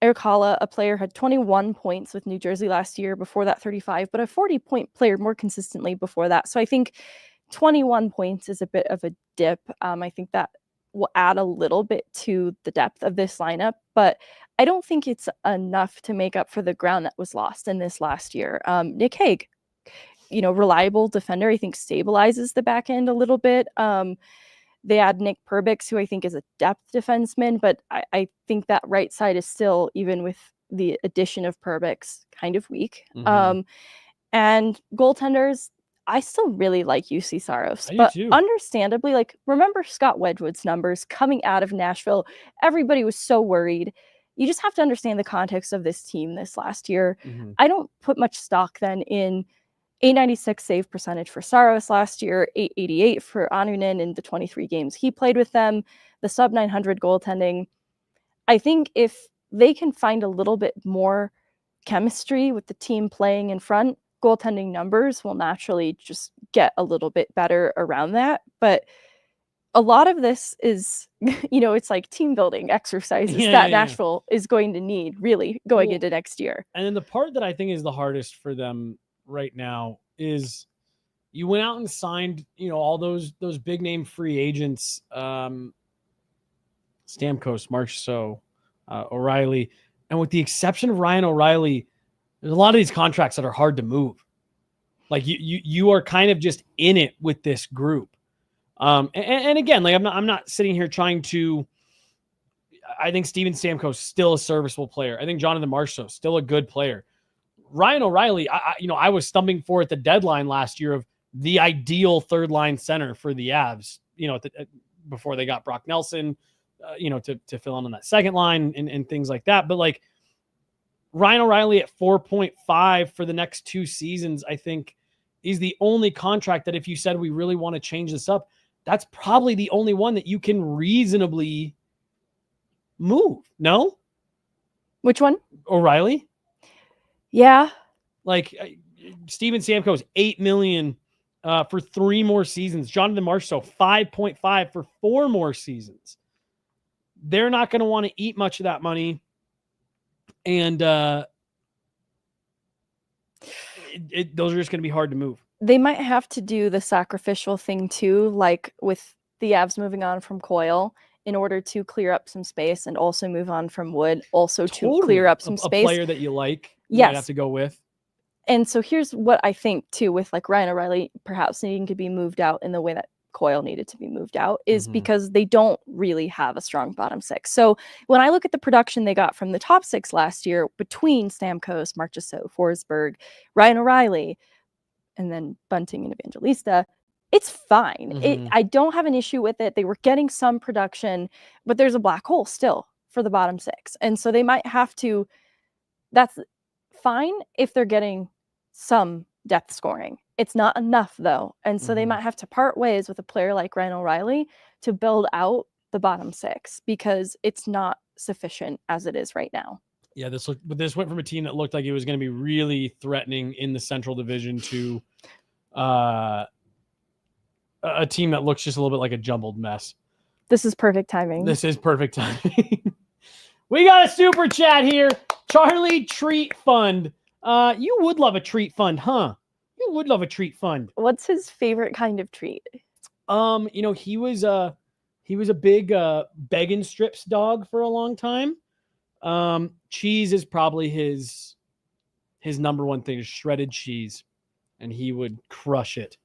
Eric Holla, a player, had 21 points with New Jersey last year, before that 35, but a 40-point player more consistently before that. So I think 21 points is a bit of a dip. I think that will add a little bit to the depth of this lineup, but I don't think it's enough to make up for the ground that was lost in this last year. Nick Hague, reliable defender, I think stabilizes the back end a little bit. They add Nick Perbix, who I think is a depth defenseman, but I think that right side is still, even with the addition of Perbix, kind of weak. And goaltenders, I still really like UC Saros, but understandably, remember Scott Wedgwood's numbers coming out of Nashville? Everybody was so worried. You just have to understand the context of this team this last year. I don't put much stock then in 896 save percentage for Saros last year, 888 for Anunen in the 23 games he played with them, the sub 900 goaltending. I think if they can find a little bit more chemistry with the team playing in front, goaltending numbers will naturally just get a little bit better around that. But a lot of this is, it's like team building exercises that Nashville is going to need really going into next year. And then the part that I think is the hardest for them right now is you went out and signed, all those big name free agents, Stamkos, Marchessault, O'Reilly. And with the exception of Ryan O'Reilly, there's a lot of these contracts that are hard to move. Like you are kind of just in it with this group. And again, I'm not sitting here trying to, I think Steven Stamkos is still a serviceable player. I think Jonathan Marchessault still a good player. Ryan O'Reilly, I was stumping for at the deadline last year of the ideal third line center for the Avs, before they got Brock Nelson, to fill in on that second line and things like that. But Ryan O'Reilly at 4.5 for the next 2 seasons, I think is the only contract that if you said we really want to change this up, that's probably the only one that you can reasonably move. No? Which one? O'Reilly? Yeah. Steven Stamkos, $8 million for 3 more seasons. Jonathan Marchessault, 5.5 for 4 more seasons. They're not going to want to eat much of that money. And those are just going to be hard to move. They might have to do the sacrificial thing too, like with the Avs moving on from Coyle in order to clear up some space, and also move on from Wood, also to clear up some space. A player that you like, you yes, might have to go with. And so here's what I think too, with Ryan O'Reilly perhaps needing to be moved out in the way that Coyle needed to be moved out, is because they don't really have a strong bottom 6. So when I look at the production they got from the top 6 last year between Stamkos, Marchessault, Forsberg, Ryan O'Reilly, and then Bunting and Evangelista, it's fine. I don't have an issue with it. They were getting some production, but there's a black hole still for the bottom 6. And so they might have to, that's fine if they're getting some depth scoring. It's not enough though. And so they might have to part ways with a player like Ryan O'Reilly to build out the bottom 6, because it's not sufficient as it is right now. Yeah, this went from a team that looked like it was going to be really threatening in the Central Division to a team that looks just a little bit like a jumbled mess. This is perfect timing. This is perfect timing. We got a super chat here. Charlie Treat Fund. You would love a treat fund, huh? You would love a treat fund. What's his favorite kind of treat? He was a big Beggin' Strips dog for a long time. Cheese is probably his number one thing, is shredded cheese, and he would crush it.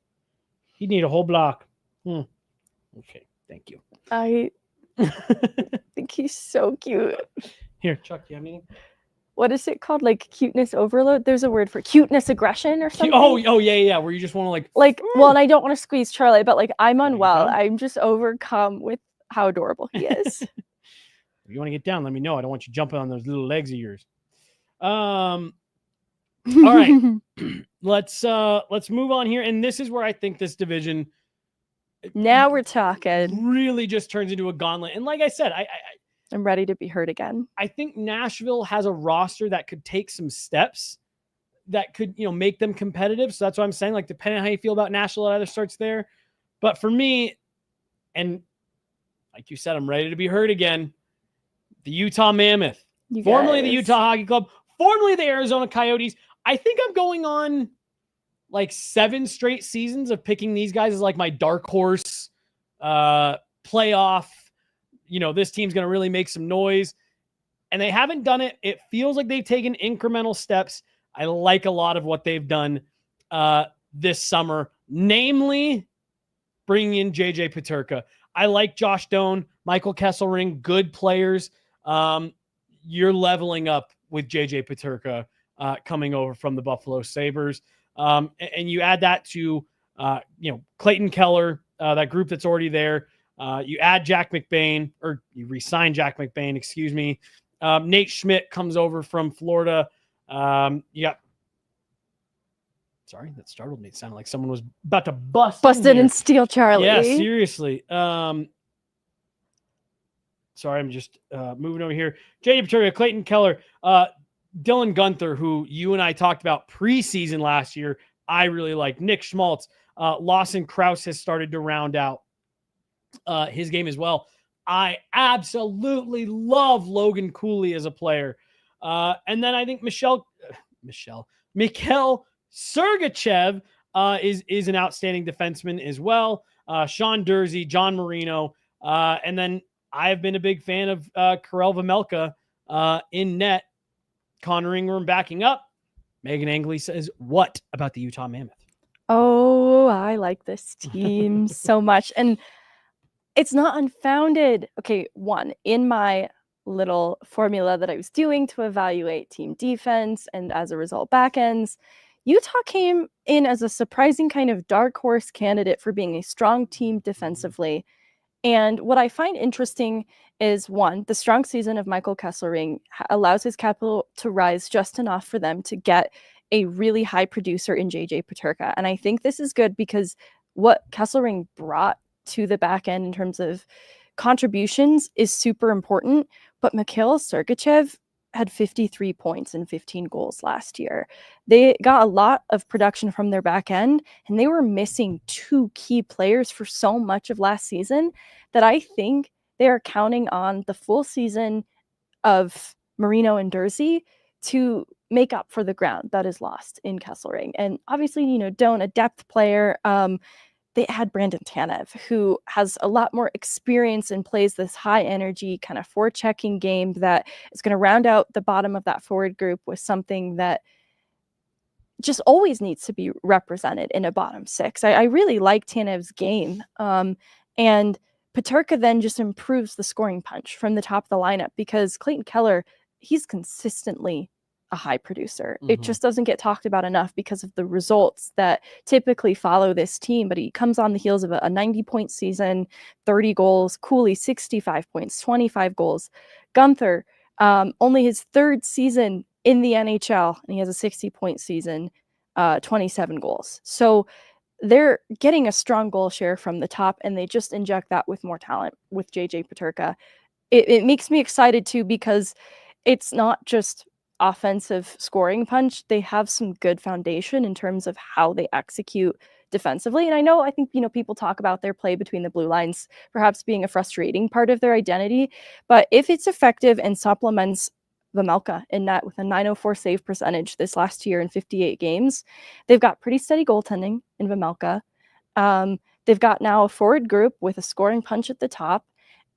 He'd need a whole block. Okay, thank you. I think he's so cute. Here, Chuck, do you have anything? What is it called? Cuteness overload? There's a word for cuteness aggression or something. Oh yeah. Where you just want to well, and I don't want to squeeze Charlie, but I'm unwell. I'm just overcome with how adorable he is. If you want to get down, let me know. I don't want you jumping on those little legs of yours. All right. Let's move on here. And this is where I think this division, now we're talking, really just turns into a gauntlet. And like I said, I'm ready to be hurt again. I think Nashville has a roster that could take some steps that could, make them competitive. So that's what I'm saying. Depending on how you feel about Nashville, it either starts there. But for me, and like you said, I'm ready to be hurt again. The Utah Mammoth, formerly the Utah Hockey Club, formerly the Arizona Coyotes. I think I'm going on 7 straight seasons of picking these guys as my dark horse playoff. This team's going to really make some noise. and they haven't done it. It feels like they've taken incremental steps. I like a lot of what they've done this summer, namely bringing in JJ Peterka. I like Josh Doan, Michael Kesselring, good players. You're leveling up with JJ Peterka coming over from the Buffalo Sabres. And you add that to, Clayton Keller, that group that's already there. You add Jack McBain, or you re-sign Jack McBain, excuse me. Nate Schmidt comes over from Florida. Sorry, that startled me. It sounded like someone was about to bust in and steal Charlie. Yeah, seriously. Sorry, I'm just moving over here. JJ Peterka, Clayton Keller, Dylan Guenther, who you and I talked about preseason last year. I really like Nick Schmaltz. Lawson Krause has started to round out his game as well. I absolutely love Logan Cooley as a player. And then I think Mikhail Sergachev is an outstanding defenseman as well. Sean Dursey, John Marino. And then I've been a big fan of Karel Vejmelka in net. Connor Ingram backing up. Meghan Angley says, what about the Utah Mammoth? Oh, I like this team so much. And it's not unfounded. Okay, one, in my little formula that I was doing to evaluate team defense and as a result backends, Utah came in as a surprising kind of dark horse candidate for being a strong team defensively. And what I find interesting is, one, the strong season of Michael Kesselring allows his capital to rise just enough for them to get a really high producer in JJ Peterka. And I think this is good because what Kesselring brought to the back end in terms of contributions is super important. But Mikhail Sergachev had 53 points and 15 goals last year. They got a lot of production from their back end, and they were missing two key players for so much of last season that I think they are counting on the full season of Marino and Dursey to make up for the ground that is lost in Kesselring. And obviously, Doan, a depth player. They had Brandon Tanev, who has a lot more experience and plays this high energy kind of forechecking game that is going to round out the bottom of that forward group with something that just always needs to be represented in a bottom six. I really like Tanev's game. And Peterka then just improves the scoring punch from the top of the lineup because Clayton Keller, he's consistently a high producer. It just doesn't get talked about enough because of the results that typically follow this team, but he comes on the heels of a 90-point season, 30 goals, Cooley 65 points, 25 goals. Guenther, only his third season in the NHL, and he has a 60-point season, 27 goals. So they're getting a strong goal share from the top, and they just inject that with more talent with JJ Peterka. It makes me excited too because it's not just offensive scoring punch. They have some good foundation in terms of how they execute defensively. And I think, people talk about their play between the blue lines perhaps being a frustrating part of their identity. But if it's effective and supplements Vejmelka in net with a .904 save percentage this last year in 58 games, they've got pretty steady goaltending in Vejmelka. They've got now a forward group with a scoring punch at the top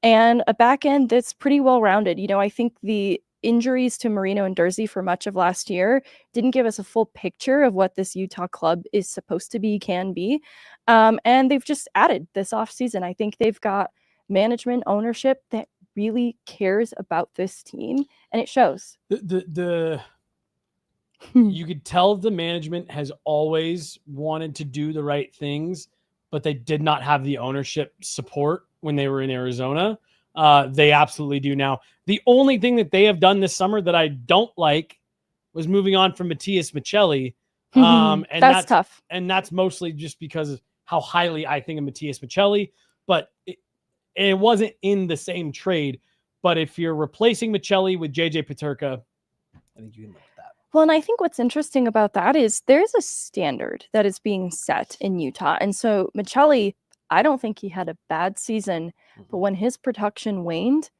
and a back end that's pretty well rounded. I think the injuries to Marino and Dursey for much of last year didn't give us a full picture of what this Utah club is supposed to be, can be. And they've just added this offseason. I think they've got management ownership that really cares about this team, and it shows. You could tell the management has always wanted to do the right things, but they did not have the ownership support when they were in Arizona. They absolutely do now. The only thing that they have done this summer that I don't like was moving on from Matias Michelli. And that's tough. And that's mostly just because of how highly I think of Matias Michelli, but it wasn't in the same trade. But if you're replacing Michelli with JJ Peterka, I think you can live with that. Well, and I think what's interesting about that is there's a standard that is being set in Utah. And so Michelli, I don't think he had a bad season, but when his production waned,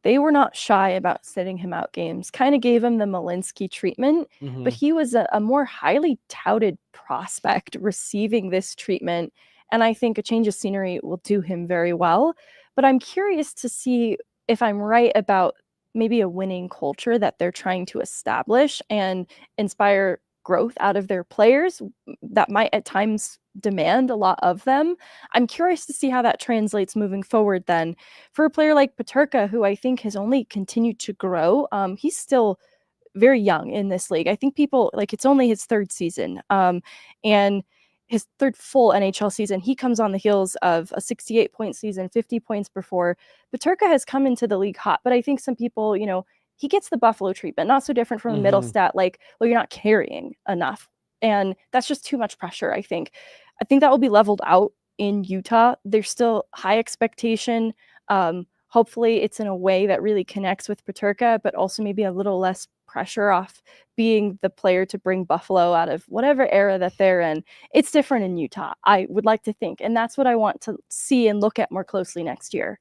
they were not shy about sitting him out games, kind of gave him the Malinsky treatment, but he was a more highly touted prospect receiving this treatment. And I think a change of scenery will do him very well. But I'm curious to see if I'm right about maybe a winning culture that they're trying to establish and inspire growth out of their players that might at times demand a lot of them. I'm curious to see how that translates moving forward then. For a player like Peterka, who I think has only continued to grow, he's still very young in this league. I think people like it's only his third season and his third full NHL season. He comes on the heels of a 68-point season, 50 points before. Peterka has come into the league hot, but I think some people, he gets the Buffalo treatment, not so different from a middle stat, like, well, you're not carrying enough. And that's just too much pressure, I think. I think that will be leveled out in Utah. There's still high expectation. Hopefully it's in a way that really connects with Peterka, but also maybe a little less pressure off being the player to bring Buffalo out of whatever era that they're in. It's different in Utah, I would like to think. And that's what I want to see and look at more closely next year.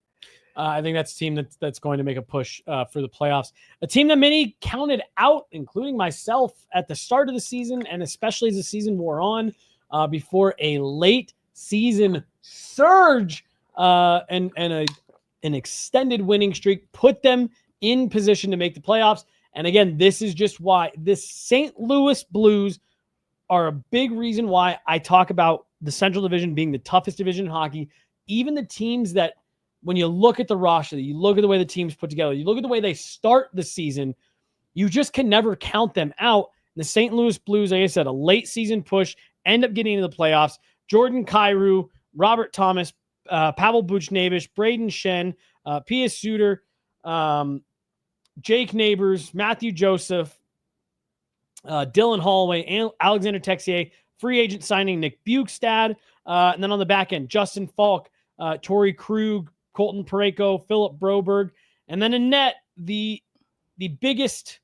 I think that's a team that's going to make a push for the playoffs. A team that many counted out, including myself, at the start of the season, and especially as the season wore on, before a late season surge and an extended winning streak put them in position to make the playoffs. And again, this is just why this St. Louis Blues are a big reason why I talk about the Central Division being the toughest division in hockey. Even the teams that, when you look at the roster, you look at the way the teams put together, you look at the way they start the season, you just can never count them out. The St. Louis Blues, like I said, a late season push, end up getting into the playoffs. Jordan Kyrou, Robert Thomas, Pavel Buchnevich, Braden Shen, Pia Suter, Jake Neighbors, Matthew Joseph, Dylan Holloway, Alexander Texier, free agent signing Nick Bukestad, and then on the back end, Justin Falk, Torrey Krug, Colton Parayko, Philip Broberg, and then in net, the biggest,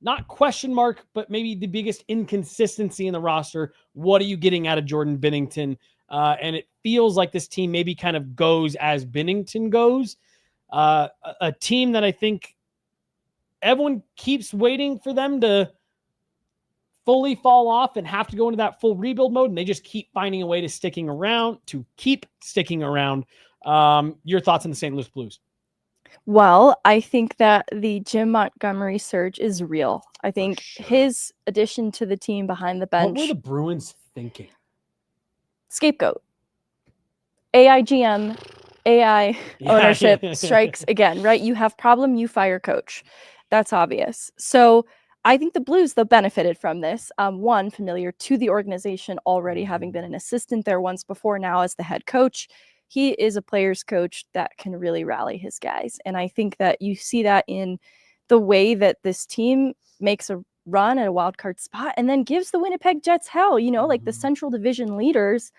not question mark, but maybe the biggest inconsistency in the roster. What are you getting out of Jordan Binnington? And it feels like this team maybe kind of goes as Binnington goes. A team that I think everyone keeps waiting for them to fully fall off and have to go into that full rebuild mode, and they just keep finding a way to keep sticking around. Your thoughts on the St. Louis Blues? Well, I think that the Jim Montgomery surge is real. I think his addition to the team behind the bench. What were the Bruins thinking? Scapegoat. AIGM, AI ownership strikes again, right? You have problem, you fire coach. That's obvious. So I think the Blues, though, benefited from this. One, familiar to the organization, already having been an assistant there once before, now as the head coach. He is a player's coach that can really rally his guys. And I think that you see that in the way that this team makes a run at a wild card spot and then gives the Winnipeg Jets hell. Like the Central Division leaders,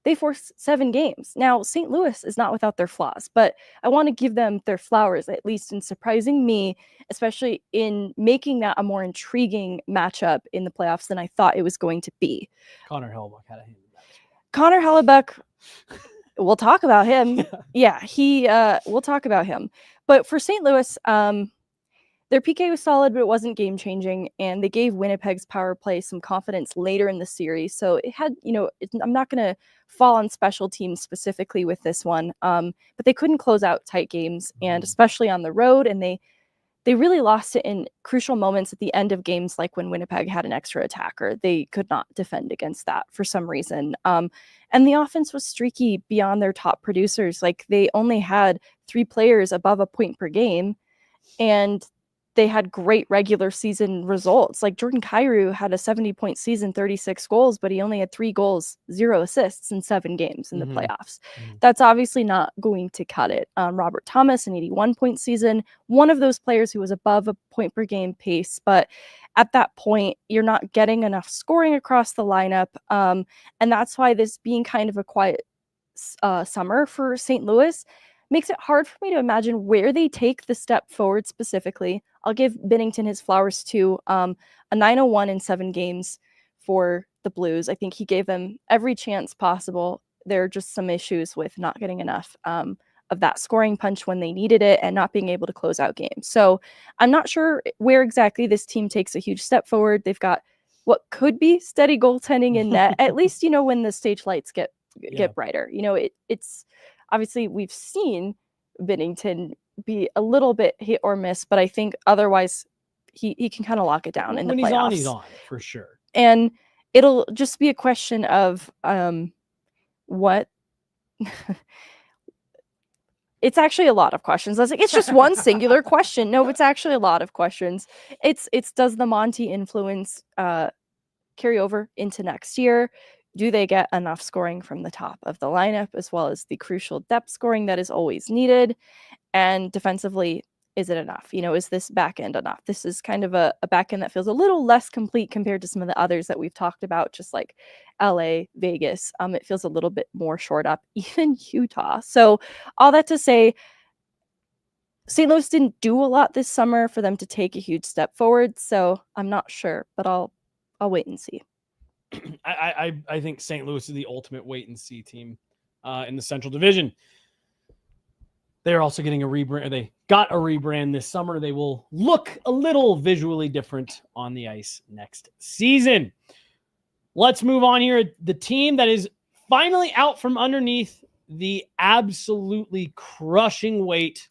they forced 7 games. Now, St. Louis is not without their flaws, but I want to give them their flowers, at least in surprising me, especially in making that a more intriguing matchup in the playoffs than I thought it was going to be. Connor Hellebuyck had a hand in that. Connor Hellebuyck, we'll talk about him. We'll talk about him. But for St. Louis, their PK was solid, but it wasn't game-changing, and they gave Winnipeg's power play some confidence later in the series. So it had, I'm not going to fall on special teams specifically with this one, but they couldn't close out tight games, and especially on the road, and they really lost it in crucial moments at the end of games, like when Winnipeg had an extra attacker. They could not defend against that for some reason. And the offense was streaky beyond their top producers. Like, they only had 3 players above a point per game, and they had great regular season results. Like, Jordan Kyrou had a 70-point season, 36 goals, but he only had 3 goals, 0 assists in 7 games in the playoffs. That's obviously not going to cut it. Robert Thomas, an 81-point season, one of those players who was above a point per game pace, but at that point, you're not getting enough scoring across the lineup. And that's why this being kind of a quiet summer for St. Louis makes it hard for me to imagine where they take the step forward specifically. I'll give Binnington his flowers too. A 901 in 7 games for the Blues. I think he gave them every chance possible. There are just some issues with not getting enough of that scoring punch when they needed it and not being able to close out games. So I'm not sure where exactly this team takes a huge step forward. They've got what could be steady goaltending in net, at least, when the stage lights get brighter. It's obviously, we've seen Binnington be a little bit hit or miss, but I think otherwise he can kind of lock it down in the When playoffs. he's on for sure. And it'll just be a question of what it's actually a lot of questions. I was like, it's just one singular question. No, it's actually a lot of questions. It's does the Monty influence carry over into next year? Do they get enough scoring from the top of the lineup, as well as the crucial depth scoring that is always needed? And defensively, is it enough? Is this back end enough? This is kind of a back end that feels a little less complete compared to some of the others that we've talked about, just like LA, Vegas. It feels a little bit more short up, even Utah. So all that to say, St. Louis didn't do a lot this summer for them to take a huge step forward. So I'm not sure, but I'll wait and see. I think St. Louis is the ultimate wait and see team in the Central Division. They're also getting a rebrand. They got a rebrand this summer. They will look a little visually different on the ice next season. Let's move on here. The team that is finally out from underneath the absolutely crushing weight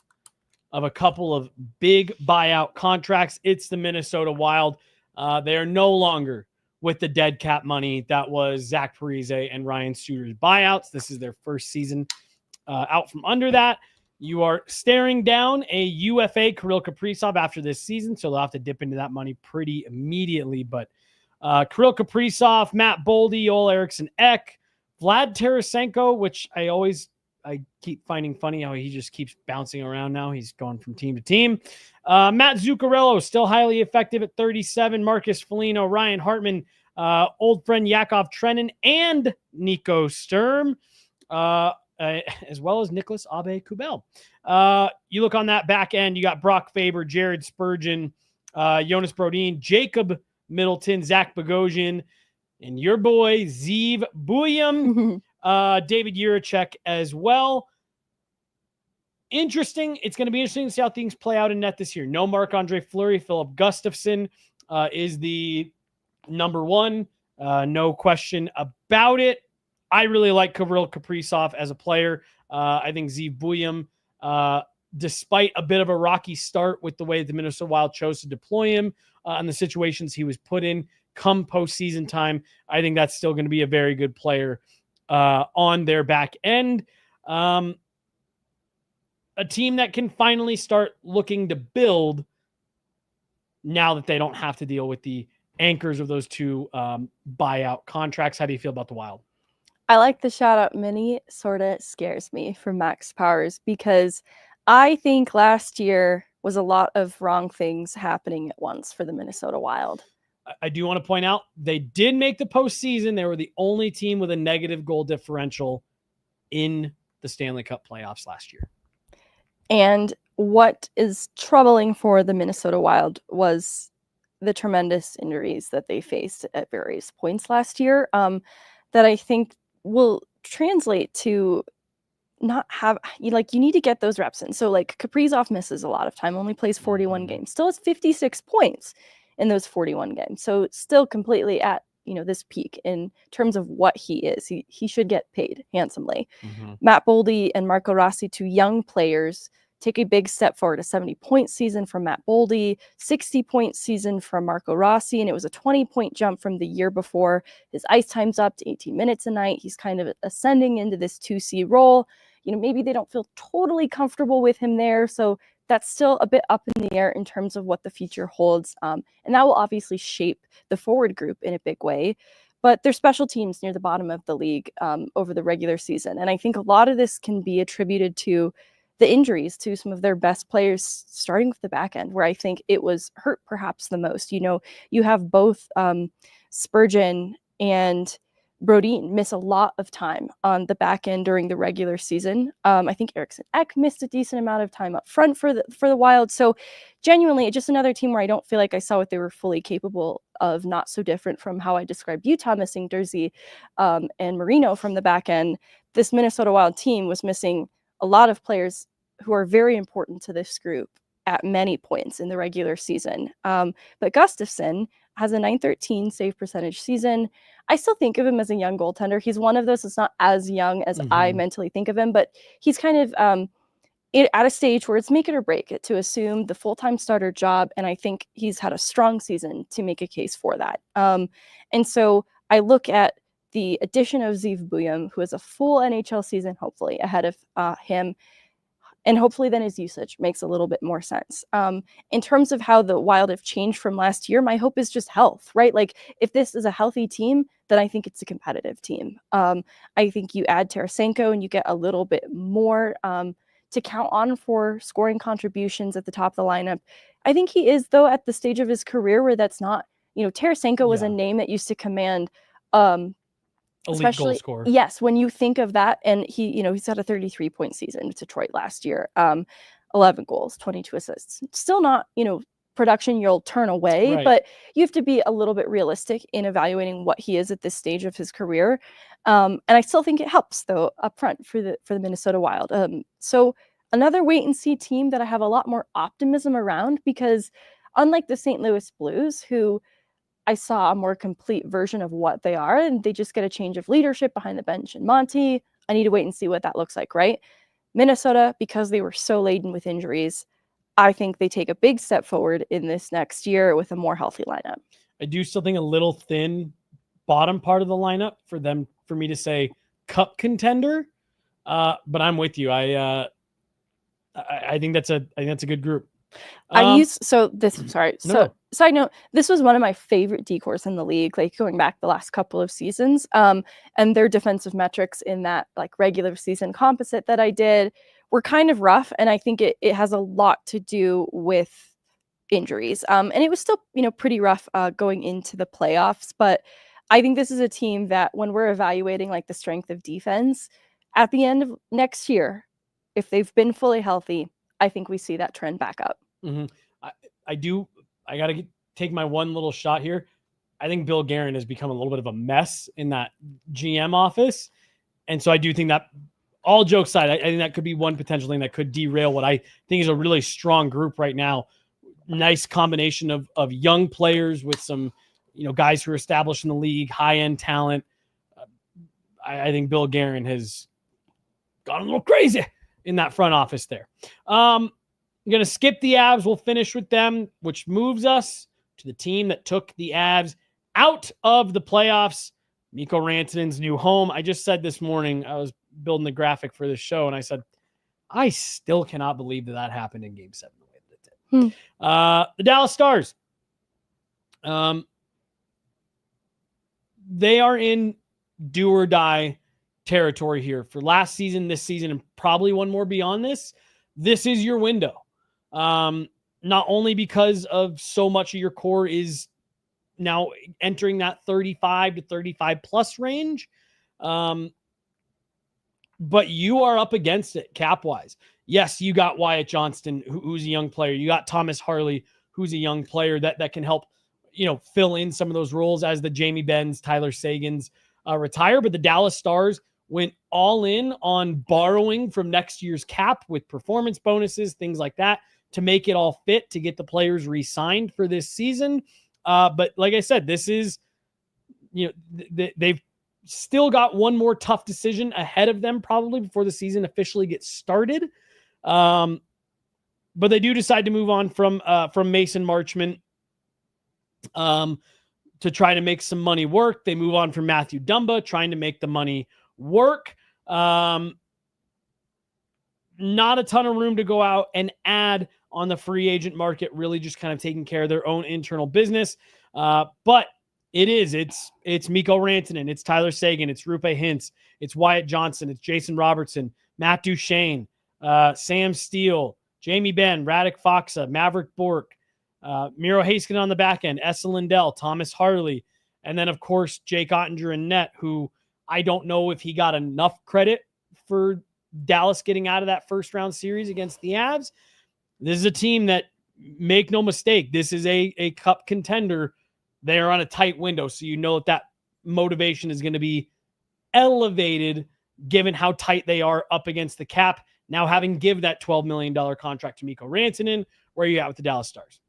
of a couple of big buyout contracts. It's the Minnesota Wild. They are no longer with the dead cap money that was Zach Parise and Ryan Suter's buyouts. This is their first season out from under that. You are staring down a UFA Kirill Kaprizov after this season, so they'll have to dip into that money pretty immediately. But Kirill Kaprizov, Matt Boldy, Joel Eriksson Ek, Vlad Tarasenko, which I keep finding funny how he just keeps bouncing around now. He's going from team to team. Matt Zuccarello, still highly effective at 37. Marcus Foligno, Ryan Hartman, old friend Yakov Trenin, and Nico Sturm. As well as Nicholas Aube-Kubel. You look on that back end, you got Brock Faber, Jared Spurgeon, Jonas Brodin, Jacob Middleton, Zach Bogosian, and your boy, Zeev Buyam, David Jiricek as well. Interesting. It's going to be interesting to see how things play out in net this year. No Marc-Andre Fleury. Philip Gustafsson is the number one. No question about it. I really like Kirill Kaprizov as a player. I think Zeev Buyam, despite a bit of a rocky start with the way the Minnesota Wild chose to deploy him and the situations he was put in come postseason time, I think that's still going to be a very good player on their back end. A team that can finally start looking to build now that they don't have to deal with the anchors of those two buyout contracts. How do you feel about the Wild? I like the shout out mini. Sort of scares me for Max Powers because I think last year was a lot of wrong things happening at once for the Minnesota Wild. I do want to point out they did make the postseason. They were the only team with a negative goal differential in the Stanley Cup playoffs last year. And what is troubling for the Minnesota Wild was the tremendous injuries that they faced at various points last year that I think will translate to not have, you need to get those reps in. So like Kaprizov misses a lot of time, only plays 41 games, still has 56 points in those 41 games. So still completely at, this peak in terms of what he is. He should get paid handsomely. Mm-hmm. Matt Boldy and Marco Rossi, two young players, take a big step forward. A 70-point season from Matt Boldy, 60-point season from Marco Rossi, and it was a 20-point jump from the year before. His ice time's up to 18 minutes a night. He's kind of ascending into this 2C role. Maybe they don't feel totally comfortable with him there, so that's still a bit up in the air in terms of what the future holds, and that will obviously shape the forward group in a big way. But they're special teams near the bottom of the league over the regular season, and I think a lot of this can be attributed to the injuries to some of their best players, starting with the back end, where I think it was hurt perhaps the most. You have both Spurgeon and Brodin miss a lot of time on the back end during the regular season. I think Eriksson Ek missed a decent amount of time up front for the Wild. So genuinely, just another team where I don't feel like I saw what they were fully capable of, not so different from how I described Utah missing Dursey and Marino from the back end. This Minnesota Wild team was missing a lot of players who are very important to this group at many points in the regular season. But Gustafsson has a .913 save percentage season. I still think of him as a young goaltender. He's one of those that's not as young as I mentally think of him, but he's kind of at a stage where it's make it or break it to assume the full-time starter job. And I think he's had a strong season to make a case for that. And so I look at the addition of Zeev Buium, who has a full NHL season, hopefully, ahead of him. And hopefully then his usage makes a little bit more sense. In terms of how the Wild have changed from last year, my hope is just health, right? Like if this is a healthy team, then I think it's a competitive team. I think you add Tarasenko and you get a little bit more to count on for scoring contributions at the top of the lineup. I think he is, though, at the stage of his career where that's not, Tarasenko was a name that used to command elite goal scorer. Yes, when you think of that, and he's had a 33-point season with Detroit last year, 11 goals, 22 assists. Still not, production you'll turn away, Right. but you have to be a little bit realistic in evaluating what he is at this stage of his career. And I still think it helps, though, up front for the Minnesota Wild. So another wait and see team that I have a lot more optimism around, because unlike the St. Louis Blues, who I saw a more complete version of what they are, and they just get a change of leadership behind the bench and Monty. I need to wait and see what that looks like, right? Minnesota, because they were so laden with injuries, I think they take a big step forward in this next year with a more healthy lineup. I do still think a little thin bottom part of the lineup for me to say cup contender. But I'm with you. I think that's a good group. Side note, this was one of my favorite decors in the league, like going back the last couple of seasons. And their defensive metrics in that like regular season composite that I did were kind of rough. And I think it has a lot to do with injuries. And it was still, pretty rough going into the playoffs. But I think this is a team that when we're evaluating like the strength of defense at the end of next year, if they've been fully healthy, I think we see that trend back up. Mm-hmm. I got to take my one little shot here. I think Bill Guerin has become a little bit of a mess in that GM office. And so I do think that, all jokes aside, I think that could be one potential thing that could derail what I think is a really strong group right now. Nice combination of young players with some, guys who are established in the league, high-end talent. I think Bill Guerin has gone a little crazy in that front office there. I'm going to skip the Avs. We'll finish with them, which moves us to the team that took the Avs out of the playoffs, Mikko Rantanen's new home. I just said this morning, I was building the graphic for this show, and I said, I still cannot believe that happened in Game 7 the way that it did. The Dallas Stars. They are in do or die territory here for last season, this season, and probably one more beyond this. This is your window. Not only because of so much of your core is now entering that 35 to 35 plus range, but you are up against it cap wise. Yes, you got Wyatt Johnston, who's a young player. You got Thomas Harley, who's a young player that can help, fill in some of those roles as the Jamie Benns, Tyler Sagans retire. But the Dallas Stars went all in on borrowing from next year's cap with performance bonuses, things like that, to make it all fit, to get the players re-signed for this season. But like I said, this is, they've still got one more tough decision ahead of them probably before the season officially gets started. But they do decide to move on from Mason Marchment to try to make some money work. They move on from Matthew Dumba, trying to make the money work. Not a ton of room to go out and add on the free agent market, really just kind of taking care of their own internal business. But it's Mikko Rantanen, it's Tyler Seguin, it's Rupe Hintz, it's Wyatt Johnson, it's Jason Robertson, Matt Duchene, Sam Steele, Jamie Benn, Radek Faksa, Maverick Bork, Miro Heiskanen on the back end, Esa Lindell, Thomas Harley, and then, of course, Jake Ottinger in net, who I don't know if he got enough credit for Dallas getting out of that first round series against the Avs. This is a team that, make no mistake, this is a cup contender. They are on a tight window, so that motivation is going to be elevated given how tight they are up against the cap. Now, having give that $12 million contract to Mikko Rantanen, where are you at with the Dallas Stars?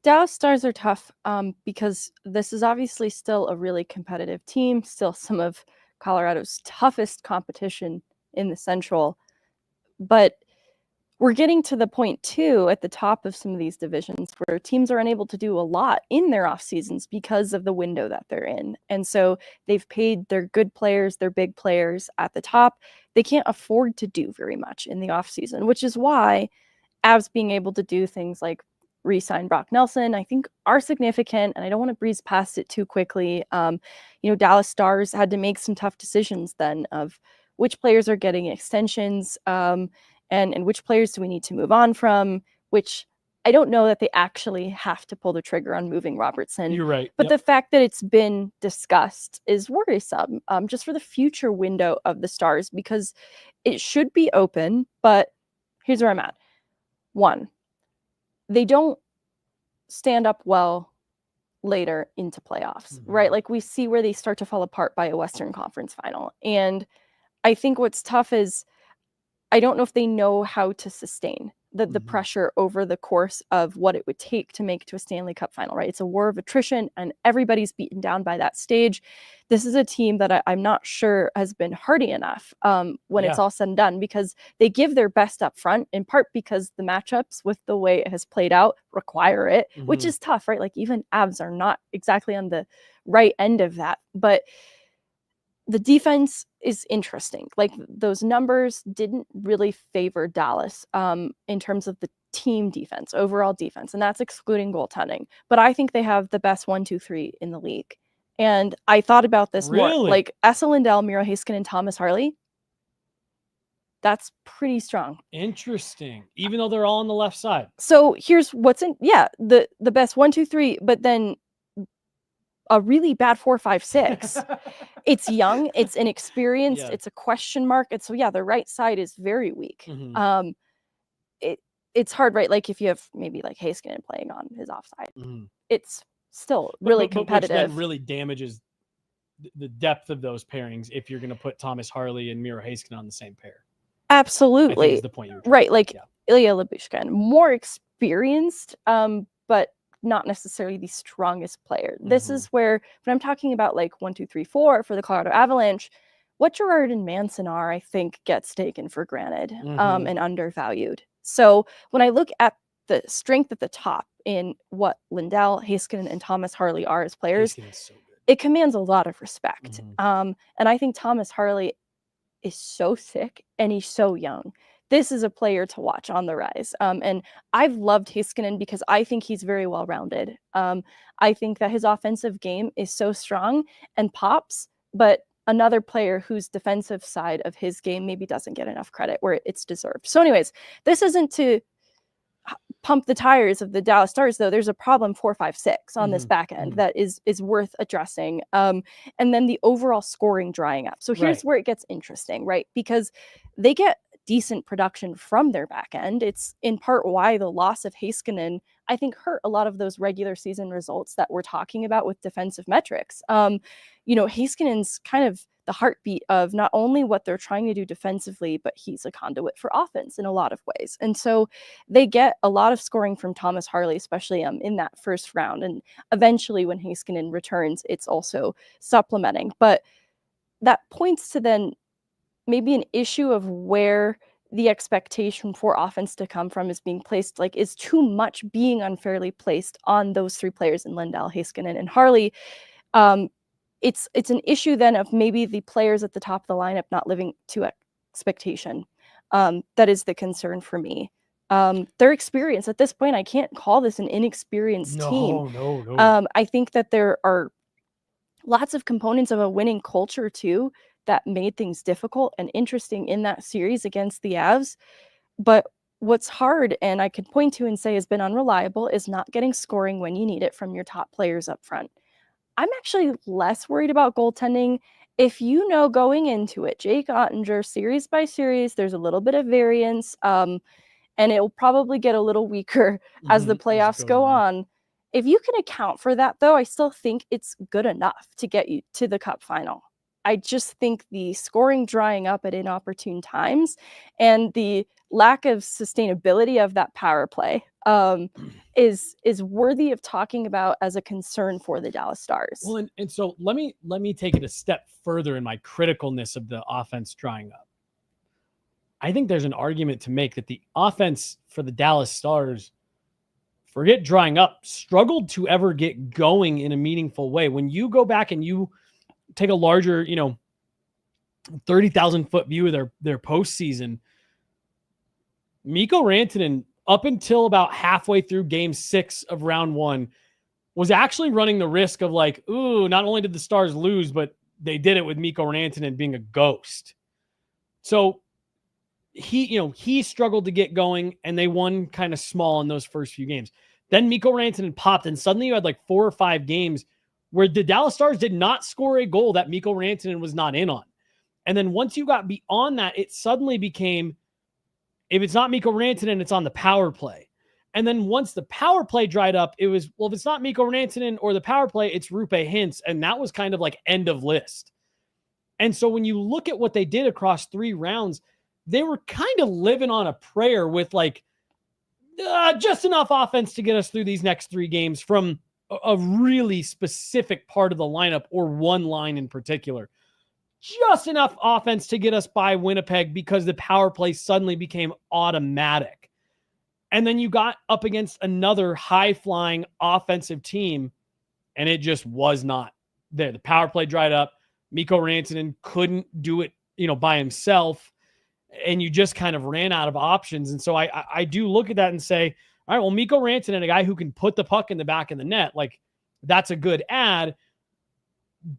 Dallas Stars are tough because this is obviously still a really competitive team, still some of Colorado's toughest competition in the Central. But we're getting to the point too at the top of some of these divisions where teams are unable to do a lot in their off seasons because of the window that they're in. And so they've paid their good players, their big players at the top. They can't afford to do very much in the off season, which is why Avs being able to do things like re-sign Brock Nelson, I think are significant, and I don't want to breeze past it too quickly. Dallas Stars had to make some tough decisions then of which players are getting extensions, and which players do we need to move on from, which I don't know that they actually have to pull the trigger on moving Robertson. You're right. But the fact that it's been discussed is worrisome, just for the future window of the Stars, because it should be open, but here's where I'm at. One, they don't stand up well later into playoffs, right? Like we see where they start to fall apart by a Western Conference final. And I think what's tough is I don't know if they know how to sustain the pressure over the course of what it would take to make it to a Stanley Cup final, right? It's a war of attrition and everybody's beaten down by that stage. This is a team that I'm not sure has been hardy enough when it's all said and done, because they give their best up front, in part because the matchups with the way it has played out require it, which is tough, right? Like even Avs are not exactly on the right end of that, but the defense is interesting. Like those numbers didn't really favor Dallas in terms of the team defense, overall defense, and that's excluding goaltending. But I think they have the best 1-2-3 in the league. And I thought about this more. Like Esa Lindell, Miro Heiskanen, and Thomas Harley. That's pretty strong. Interesting. Even though they're all on the left side. So here's what's in the best 1-2-3, but then a really bad 4-5-6. It's young, it's inexperienced, it's a question mark. And so the right side is very weak. It's hard, right? Like if you have maybe like Heiskanen playing on his offside, it's still really competitive. Which then really damages the depth of those pairings if you're going to put Thomas Harley and Miro Heiskanen on the same pair. Absolutely. I think is the point you were right. Like Ilya Lyubushkin, more experienced, but not necessarily the strongest player. This is where, when I'm talking about like 1, 2, 3, 4 for the Colorado Avalanche, what Gerard and Manson are, I think, gets taken for granted and undervalued. So when I look at the strength at the top in what Lindell, Heiskanen, and Thomas Harley are as players, so it commands a lot of respect. And I think Thomas Harley is so sick and he's so young. This is a player to watch on the rise. And I've loved Heiskanen because I think he's very well-rounded. I think that his offensive game is so strong and pops, but another player whose defensive side of his game maybe doesn't get enough credit where it's deserved. So anyways, this isn't to pump the tires of the Dallas Stars, though. There's a problem 4-5-6 on this back end that is worth addressing. And then the overall scoring drying up. So here's where it gets interesting, right? Because they get decent production from their back end. It's in part why the loss of Heiskanen, I think, hurt a lot of those regular season results that we're talking about with defensive metrics. Heiskanen's kind of the heartbeat of not only what they're trying to do defensively, but he's a conduit for offense in a lot of ways. And so they get a lot of scoring from Thomas Harley, especially in that first round. And eventually when Heiskanen returns, it's also supplementing. But that points to then maybe an issue of where the expectation for offense to come from is being placed, like is too much being unfairly placed on those three players in Lindell, Heiskanen, and Harley. It's an issue then of maybe the players at the top of the lineup not living to expectation. That is the concern for me. Their experience at this point, I can't call this an inexperienced team. No. I think that there are lots of components of a winning culture too that made things difficult and interesting in that series against the Avs. But what's hard, and I could point to and say has been unreliable, is not getting scoring when you need it from your top players up front. I'm actually less worried about goaltending. If you know going into it, Jake Ottinger, series by series, there's a little bit of variance, and it'll probably get a little weaker as the playoffs go on. If you can account for that, though, I still think it's good enough to get you to the Cup final. I just think the scoring drying up at inopportune times and the lack of sustainability of that power play is worthy of talking about as a concern for the Dallas Stars. Well, and so let me take it a step further in my criticalness of the offense drying up. I think there's an argument to make that the offense for the Dallas Stars, forget drying up, struggled to ever get going in a meaningful way. When you go back and you take a larger, 30,000 foot view of their postseason, Mikko Rantanen, up until about halfway through game 6 of round 1, was actually running the risk of like, ooh, not only did the Stars lose, but they did it with Mikko Rantanen being a ghost. So he struggled to get going, and they won kind of small in those first few games. Then Mikko Rantanen popped, and suddenly you had like 4 or 5 games where the Dallas Stars did not score a goal that Mikko Rantanen was not in on. And then once you got beyond that, it suddenly became, if it's not Mikko Rantanen, it's on the power play. And then once the power play dried up, it was, well, if it's not Mikko Rantanen or the power play, it's Rupe Hintz. And that was kind of like end of list. And so when you look at what they did across 3 rounds, they were kind of living on a prayer with like just enough offense to get us through these next 3 games from a really specific part of the lineup, or one line in particular. Just enough offense to get us by Winnipeg because the power play suddenly became automatic. And then you got up against another high-flying offensive team, and it just was not there. The power play dried up. Mikko Rantanen couldn't do it, by himself, and you just kind of ran out of options. And so I do look at that and say, all right, well, Mikko Rantanen, a guy who can put the puck in the back of the net, like, that's a good add.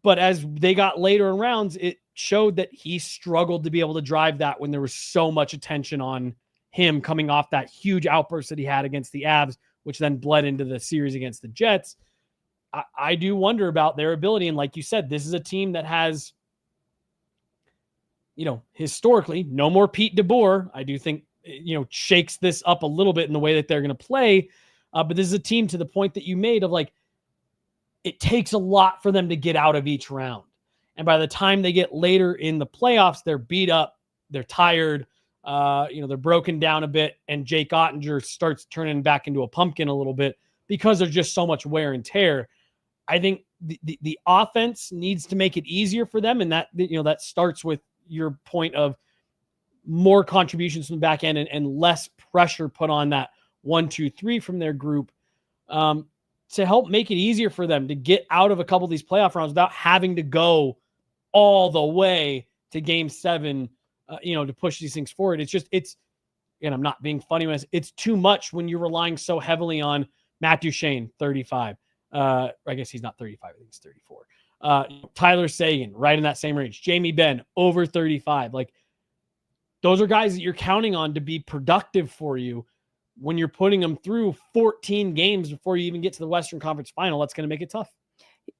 But as they got later in rounds, it showed that he struggled to be able to drive that when there was so much attention on him coming off that huge outburst that he had against the Avs, which then bled into the series against the Jets. I do wonder about their ability. And like you said, this is a team that has, historically, no more Pete DeBoer. I do think, shakes this up a little bit in the way that they're going to play. But this is a team, to the point that you made, of like, it takes a lot for them to get out of each round. And by the time they get later in the playoffs, they're beat up, they're tired, they're broken down a bit, and Jake Ottinger starts turning back into a pumpkin a little bit because there's just so much wear and tear. I think the offense needs to make it easier for them, and that that starts with your point of more contributions from the back end and less pressure put on that 1, 2, 3 from their group, to help make it easier for them to get out of a couple of these playoff rounds without having to go all the way to game 7, to push these things forward. And I'm not being funny when it's too much when you're relying so heavily on Matt Duchene, 35. I guess he's not 35. I think he's 34. Tyler Seguin, right in that same range. Jamie Benn, over 35. Like, those are guys that you're counting on to be productive for you. When you're putting them through 14 games before you even get to the Western Conference Final, that's going to make it tough.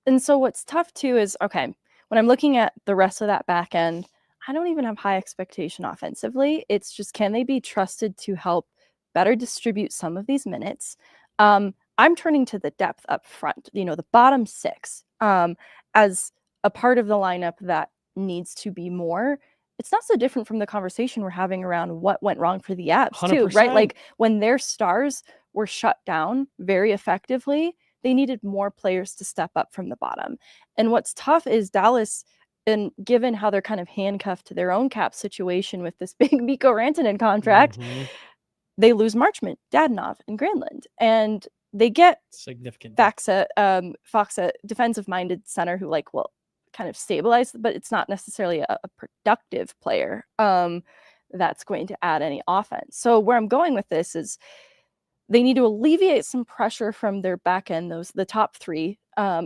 And so what's tough too is, okay, when I'm looking at the rest of that back end, I don't even have high expectation offensively. It's just, can they be trusted to help better distribute some of these minutes? I'm turning to the depth up front, the bottom 6, as a part of the lineup that needs to be more. It's not so different from the conversation we're having around what went wrong for the Avs 100%. Too, right? Like, when their stars were shut down very effectively, they needed more players to step up from the bottom. And what's tough is Dallas, and given how they're kind of handcuffed to their own cap situation with this big Mikko Rantanen contract, they lose Marchment, Dadonov, and Granlund. And they get significant Faksa, defensive-minded center who kind of stabilized, but it's not necessarily a productive player that's going to add any offense. So where I'm going with this is, they need to alleviate some pressure from their back end, the top 3,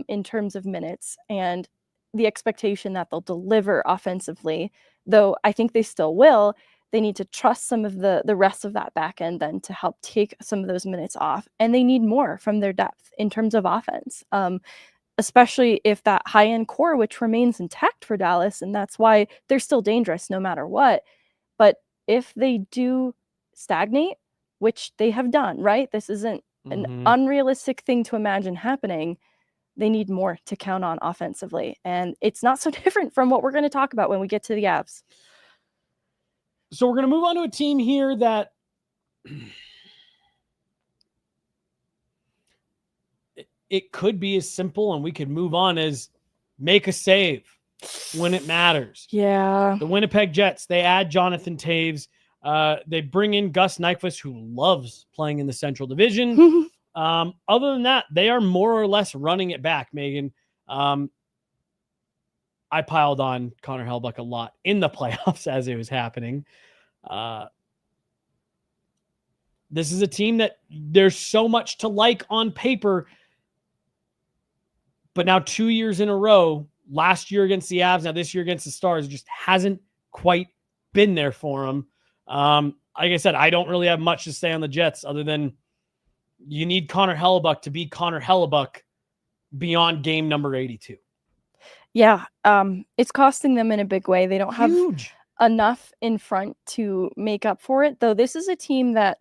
in terms of minutes, and the expectation that they'll deliver offensively, though I think they still will. They need to trust some of the rest of that back end then to help take some of those minutes off. And they need more from their depth in terms of offense, especially if that high-end core, which remains intact for Dallas, and that's why they're still dangerous no matter what. But if they do stagnate, which they have done, right? This isn't an unrealistic thing to imagine happening. They need more to count on offensively. And it's not so different from what we're going to talk about when we get to the Avs. So we're going to move on to a team here that it could be as simple, and we could move on, as make a save when it matters. Yeah. The Winnipeg Jets, they add Jonathan Taves. They bring in Gus Nyquist, who loves playing in the Central Division. Other than that, they are more or less running it back, Megan. I piled on Connor Hellebuyck a lot in the playoffs as it was happening. This is a team that there's so much to like on paper, but now 2 years in a row, last year against the Avs, now this year against the Stars, just hasn't quite been there for them. Like I said, I don't really have much to say on the Jets other than you need Connor Hellebuyck to be Connor Hellebuyck beyond game number 82. Yeah, it's costing them in a big way. They don't have enough in front to make up for it, though. This is a team that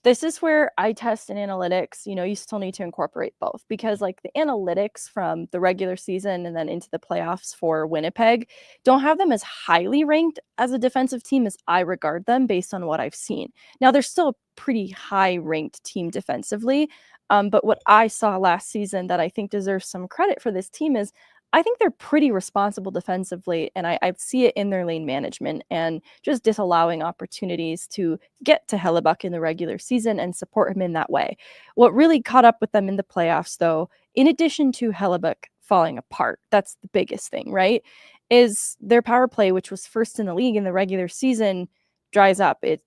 this is where eye test and analytics, you still need to incorporate both, because like the analytics from the regular season and then into the playoffs for Winnipeg don't have them as highly ranked as a defensive team as I regard them based on what I've seen. Now, they're still a pretty high ranked team defensively. But what I saw last season that I think deserves some credit for this team is I think they're pretty responsible defensively, and I see it in their lane management and just disallowing opportunities to get to Hellebuyck in the regular season and support him in that way. What really caught up with them in the playoffs, though, in addition to Hellebuyck falling apart, that's the biggest thing, right, is their power play, which was first in the league in the regular season, dries up. It's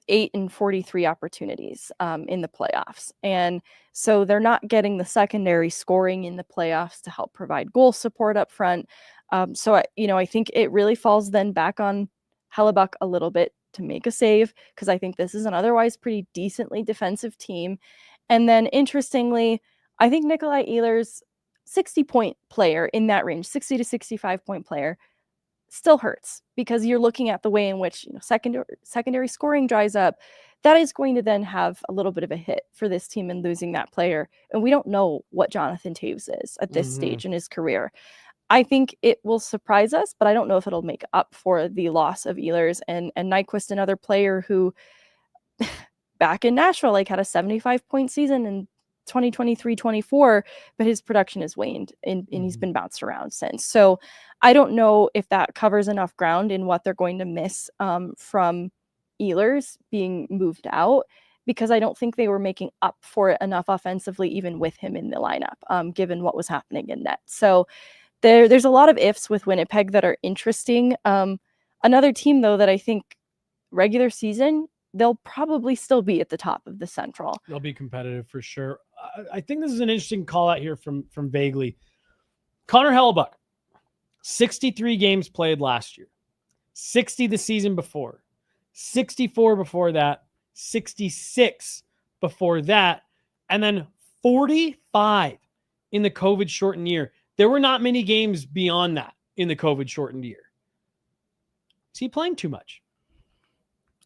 8 and 43 opportunities in the playoffs. And so they're not getting the secondary scoring in the playoffs to help provide goal support up front. So I think it really falls then back on Hellebuyck a little bit to make a save, because I think this is an otherwise pretty decently defensive team. And then interestingly, I think Nikolai Ehlers, 60-point player in that range, 60 to 65-point player, still hurts, because you're looking at the way in which secondary scoring dries up. That is going to then have a little bit of a hit for this team in losing that player. And we don't know what Jonathan Toews is at this stage in his career. I think it will surprise us, but I don't know if it'll make up for the loss of Ehlers and Nyquist, another player who back in Nashville had a 75-point season in 2023-24, but his production has waned and he's been bounced around since. So I don't know if that covers enough ground in what they're going to miss from Ehlers being moved out, because I don't think they were making up for it enough offensively, even with him in the lineup, given what was happening in net. So there's a lot of ifs with Winnipeg that are interesting. Another team, though, that I think regular season, they'll probably still be at the top of the Central. They'll be competitive for sure. I think this is an interesting call out here from Vaguely. Connor Hellebuyck, 63 games played last year, 60 the season before, 64 before that, 66 before that, and then 45 in the COVID shortened year. There were not many games beyond that in the COVID shortened year. Is he playing too much?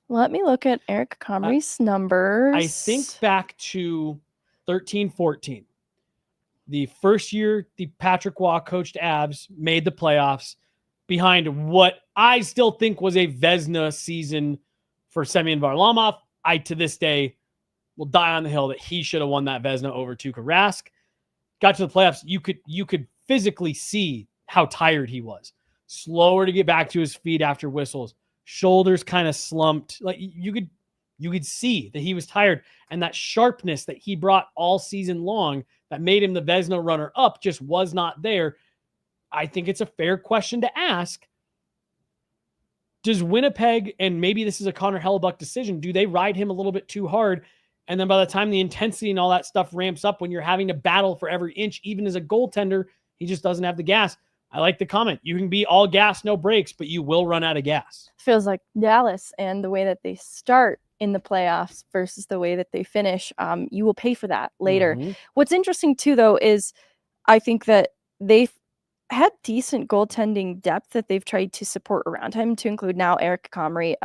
Let me look at Eric Comrie's numbers. I think back to 13-14. The first year the Patrick Waugh coached Avs made the playoffs behind what I still think was a Vezina season for Semyon Varlamov. I, to this day, will die on the hill that he should have won that Vezina over Tuukka Rask. Got to the playoffs. You could physically see how tired he was. Slower to get back to his feet after whistles. Shoulders kind of slumped. Like you could see that he was tired, and that sharpness that he brought all season long that made him the Vezina runner up just was not there. I think it's a fair question to ask. Does Winnipeg, and maybe this is a Connor Hellebuyck decision, do they ride him a little bit too hard? And then by the time the intensity and all that stuff ramps up, when you're having to battle for every inch, even as a goaltender, he just doesn't have the gas. I like the comment. You can be all gas, no brakes, but you will run out of gas. Feels like Dallas and the way that they start in the playoffs versus the way that they finish. You will pay for that later. What's interesting too, though, is I think that they've had decent goaltending depth that they've tried to support around him, to include now Eric Comrie,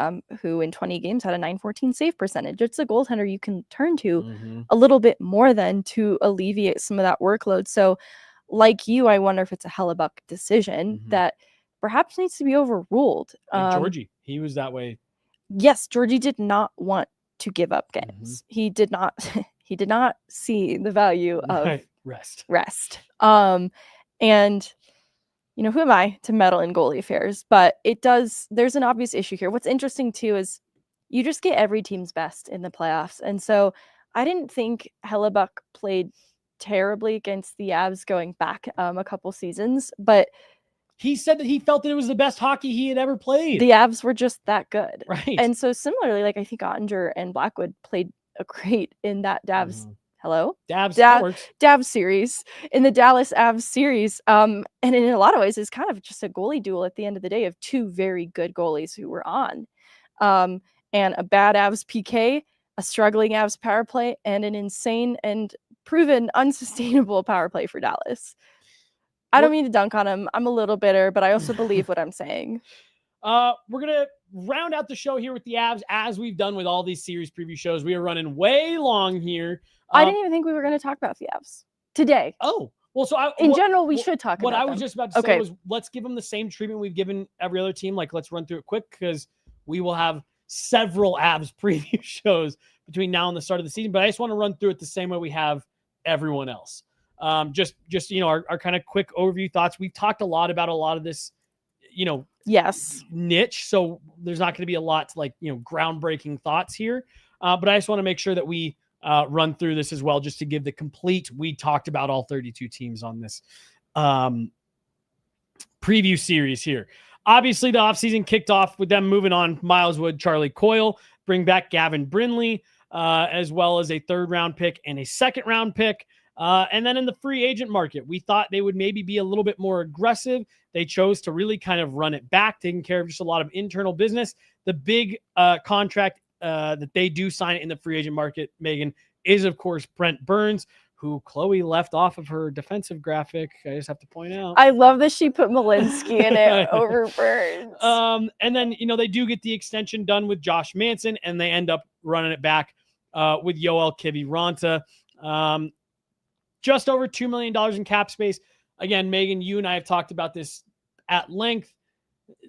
who in 20 games had a .914 save percentage. It's a goaltender you can turn to a little bit more than to alleviate some of that workload. So like you, I wonder if it's a Hellebuyck decision that perhaps needs to be overruled. Like Georgie, he was that way. Yes, Georgie did not want to give up games. He did not. He did not see the value of rest. And who am I to meddle in goalie affairs? But it does. There's an obvious issue here. What's interesting too is you just get every team's best in the playoffs. And so I didn't think Hellebuck played terribly against the Avs going back a couple seasons, but he said that he felt that it was the best hockey he had ever played. The Avs were just that good. Right. And so similarly, like I think Ottinger and Blackwood played a great in that Davs. Hello? Davs series, in the Dallas Avs series. And in a lot of ways, it's kind of just a goalie duel at the end of the day of two very good goalies who were on. And a bad Avs PK, a struggling Avs power play, and an insane and proven unsustainable power play for Dallas. I don't mean to dunk on him. I'm a little bitter, but I also believe what I'm saying. We're going to round out the show here with the Avs, as we've done with all these series preview shows. We are running way long here. I didn't even think we were going to talk about the Avs today. Oh, well, so in general, we should talk about what I was them. just about to say was, let's give them the same treatment we've given every other team. Like, let's run through it quick, because we will have several Avs preview shows between now and the start of the season. But I just want to run through it the same way we have everyone else. Just our kind of quick overview thoughts. We've talked a lot about a lot of this, yes, niche. So there's not going to be a lot to groundbreaking thoughts here. But I just want to make sure that we run through this as well, just to give the complete. We talked about all 32 teams on this preview series here. Obviously, the offseason kicked off with them moving on Miles Wood, Charlie Coyle, bring back Gavin Brindley, as well as a 3rd round pick and a 2nd round pick. And then in the free agent market, we thought they would maybe be a little bit more aggressive. They chose to really kind of run it back, taking care of just a lot of internal business. The big contract that they do sign in the free agent market, Megan, is, of course, Brent Burns, who Chloe left off of her defensive graphic. I just have to point out. I love that she put Malinsky in it over Burns. And then, they do get the extension done with Josh Manson, and they end up running it back with Yoel Kiviranta. Just over $2 million in cap space. Again, Megan, you and I have talked about this at length.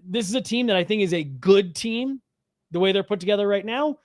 This is a team that I think is a good team. The way they're put together right now,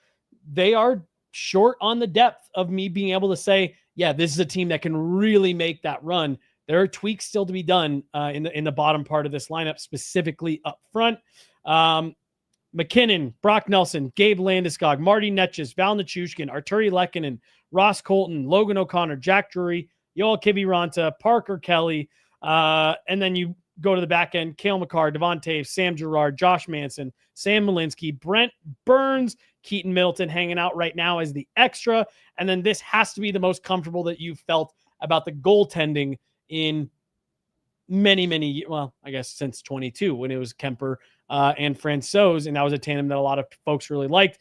they are short on the depth of me being able to say, yeah, this is a team that can really make that run. There are tweaks still to be done in the bottom part of this lineup, specifically up front. McKinnon, Brock Nelson, Gabe Landeskog, Marty Netjes, Val Nichushkin, Arturi Lehkonen, Ross Colton, Logan O'Connor, Jack Drury, Yoel Kiviranta, Parker Kelly, and then you go to the back end, Cale Makar, Devon Toews, Sam Girard, Josh Manson, Sam Malinsky, Brent Burns, Keaton Middleton hanging out right now as the extra. And then this has to be the most comfortable that you've felt about the goaltending in many, well, I guess since 22, when it was Kemper and Francouz, and that was a tandem that a lot of folks really liked,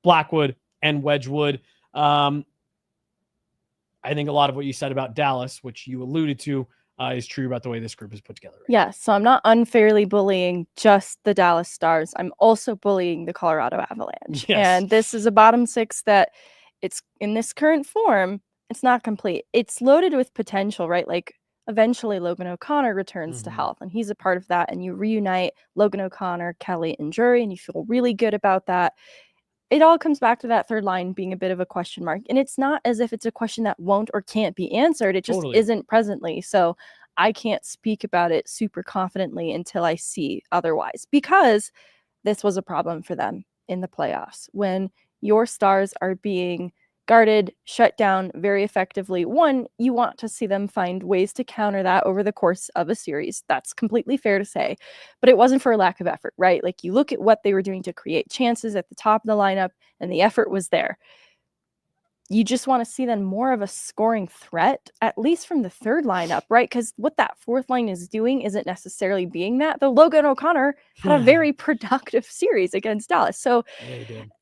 Blackwood and Wedgwood. I think a lot of what you said about Dallas, which you alluded to, is true about the way this group is put together. Right now. So I'm not unfairly bullying just the Dallas Stars. I'm also bullying the Colorado Avalanche. Yes. And this is a bottom 6 that it's in this current form, it's not complete. It's loaded with potential, right? Like eventually Logan O'Connor returns to health, and he's a part of that. And you reunite Logan O'Connor, Kelly, and Drury, and you feel really good about that. It all comes back to that third line being a bit of a question mark. And it's not as if it's a question that won't or can't be answered. It just isn't presently. So I can't speak about it super confidently until I see otherwise, because this was a problem for them in the playoffs when your stars are being guarded, shut down very effectively. One, you want to see them find ways to counter that over the course of a series. That's completely fair to say, but it wasn't for a lack of effort, right? Like you look at what they were doing to create chances at the top of the lineup, and the effort was there. You just want to see them more of a scoring threat, at least from the third lineup, right? Because what that fourth line is doing isn't necessarily being that. Though Logan O'Connor had a very productive series against Dallas. So,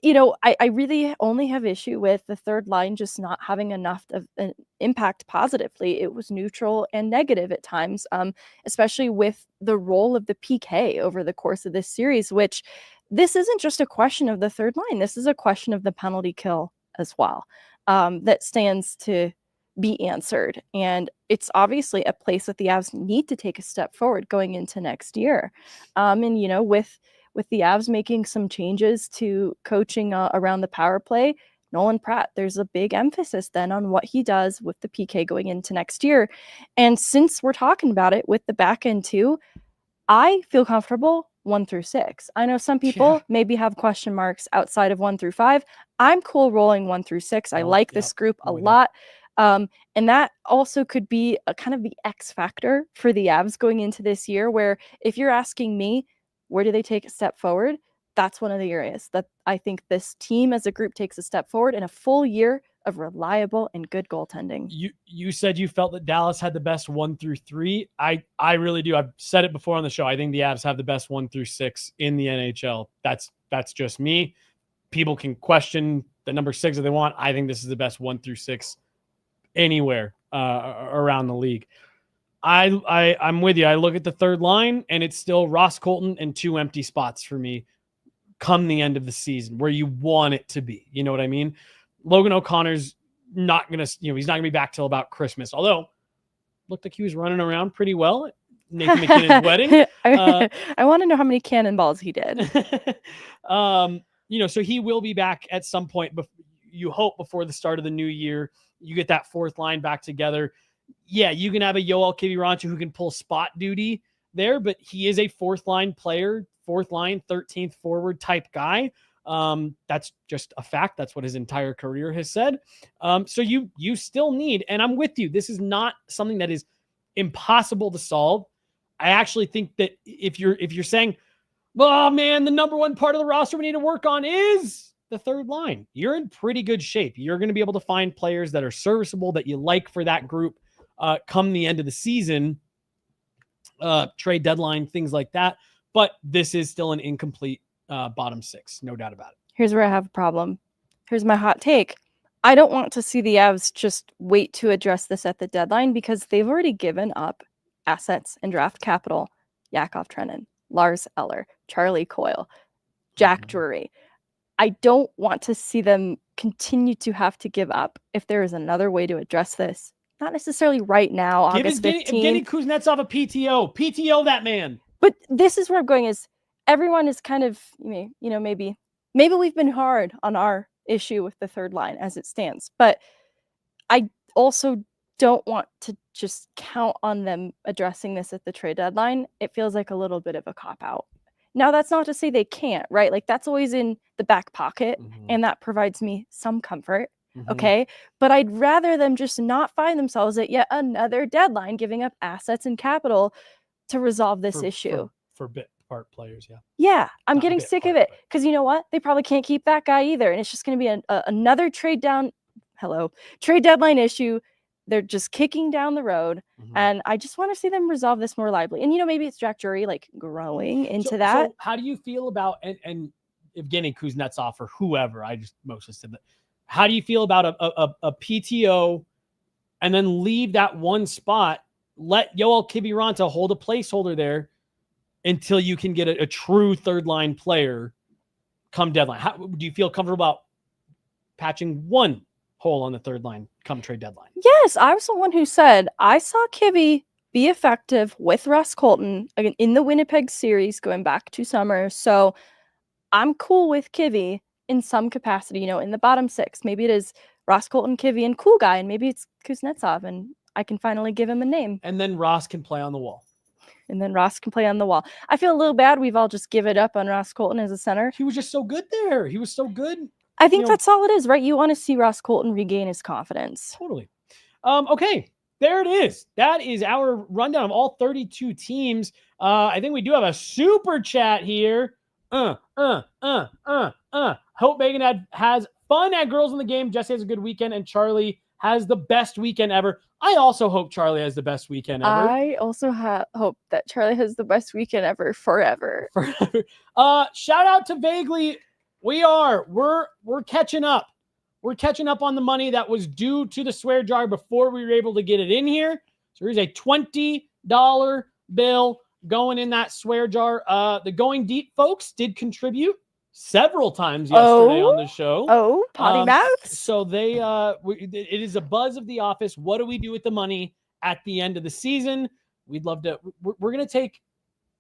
I really only have issue with the third line just not having enough of an impact positively. It was neutral and negative at times, especially with the role of the PK over the course of this series, which this isn't just a question of the third line. This is a question of the penalty kill as well. That stands to be answered. And it's obviously a place that the Avs need to take a step forward going into next year. And, with the Avs making some changes to coaching around the power play, Nolan Pratt, there's a big emphasis then on what he does with the PK going into next year. And since we're talking about it with the back end too, I feel comfortable 1 through 6. I know some people maybe have question marks outside of 1 through 5. I'm cool rolling 1 through 6. I like this group a lot. And that also could be a kind of the X factor for the Avs going into this year, where if you're asking me, where do they take a step forward? That's one of the areas that I think this team as a group takes a step forward in a full year of reliable and good goaltending. You said you felt that Dallas had the best 1 through 3. I really do. I've said it before on the show. I think the Avs have the best 1 through 6 in the NHL. That's just me. People can question the number 6 if they want. I think this is the best 1 through 6 anywhere around the league. I'm with you. I look at the third line, and it's still Ross Colton and 2 empty spots for me come the end of the season, where you want it to be. You know what I mean? Logan O'Connor's not going to, he's not going to be back till about Christmas. Although, looked like he was running around pretty well at Nathan McKinnon's wedding. I want to know how many cannonballs he did. So he will be back at some point, but you hope before the start of the new year. You get that fourth line back together. Yeah, you can have a Yoel Kiviranta who can pull spot duty there, but he is a fourth line player, fourth line, 13th forward type guy. That's just a fact. That's what his entire career has said. So you still need, and I'm with you, this is not something that is impossible to solve. I actually think that if you're saying, oh man, the number one part of the roster we need to work on is the third line, you're in pretty good shape. You're going to be able to find players that are serviceable, that you like for that group come the end of the season, trade deadline, things like that. But this is still an incomplete bottom 6, no doubt about it. Here's where I have a problem. Here's my hot take. I don't want to see the Avs just wait to address this at the deadline, because they've already given up assets and draft capital. Yakov Trenin, Lars Eller, Charlie Coyle, Jack Drury. I don't want to see them continue to have to give up if there is another way to address this. Not necessarily right now, August 15th. Evgeny Kuznetsov a PTO. PTO that man. But this is where I'm going, is everyone is kind of, maybe we've been hard on our issue with the third line as it stands. But I also don't want to just count on them addressing this at the trade deadline. It feels like a little bit of a cop-out. Now, that's not to say they can't, right? Like, that's always in the back pocket, and that provides me some comfort, okay? But I'd rather them just not find themselves at yet another deadline giving up assets and capital to resolve this issue. For bit part players, yeah. Yeah, I'm getting sick of it, because you know what? They probably can't keep that guy either, and it's just going to be another trade deadline issue. They're just kicking down the road, and I just want to see them resolve this more reliably. And, maybe it's Jack Drury, like, growing into that. So how do you feel about, and Evgeny Kuznetsov or whoever, I just mostly said that, how do you feel about a PTO and then leave that one spot, let Yoel Kiviranta hold a placeholder there until you can get a true third-line player come deadline? How, do you feel comfortable about patching one hole on the third line come trade deadline? Yes, I was the one who said I saw Kivy be effective with Ross Colton in the Winnipeg series going back to summer. So I'm cool with Kivy in some capacity, in the bottom 6. Maybe it is Ross Colton, Kivy, and cool guy, and maybe it's Kuznetsov, and I can finally give him a name. And then Ross can play on the wall. I feel a little bad we've all just given up on Ross Colton as a center. He was just so good there. He was so good. I think that's all it is, right? You want to see Ross Colton regain his confidence. Totally. Okay, there it is. That is our rundown of all 32 teams. I think we do have a super chat here. Hope Megan has fun at Girls in the Game. Jesse has a good weekend, and Charlie has the best weekend ever. I also hope Charlie has the best weekend ever. I also hope that Charlie has the best weekend ever forever. Shout out to Vaguely. We're catching up. We're catching up on the money that was due to the swear jar before we were able to get it in here. So here's a $20 bill going in that swear jar. The Going Deep folks did contribute several times yesterday on the show. Oh, potty mouths. So they, it is a buzz of the office. What do we do with the money at the end of the season? We'd love to, we're going to take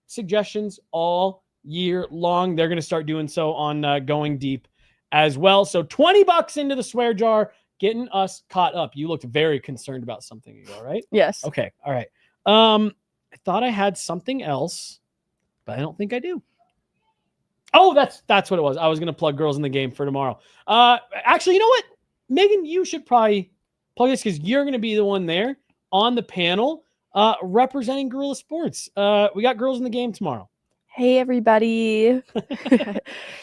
suggestions all year long. They're going to start doing so on Going Deep as well. So $20 into the swear jar, getting us caught up. You looked very concerned about something. You all right? Yes. Okay. All right. I thought I had something else, but I don't think I do. Oh, that's what it was. I was going to plug Girls in the Game for tomorrow. Actually, you know what? Megan, you should probably plug this because you're going to be the one there on the panel representing Guerrilla Sports. We got Girls in the Game tomorrow. Hey, everybody.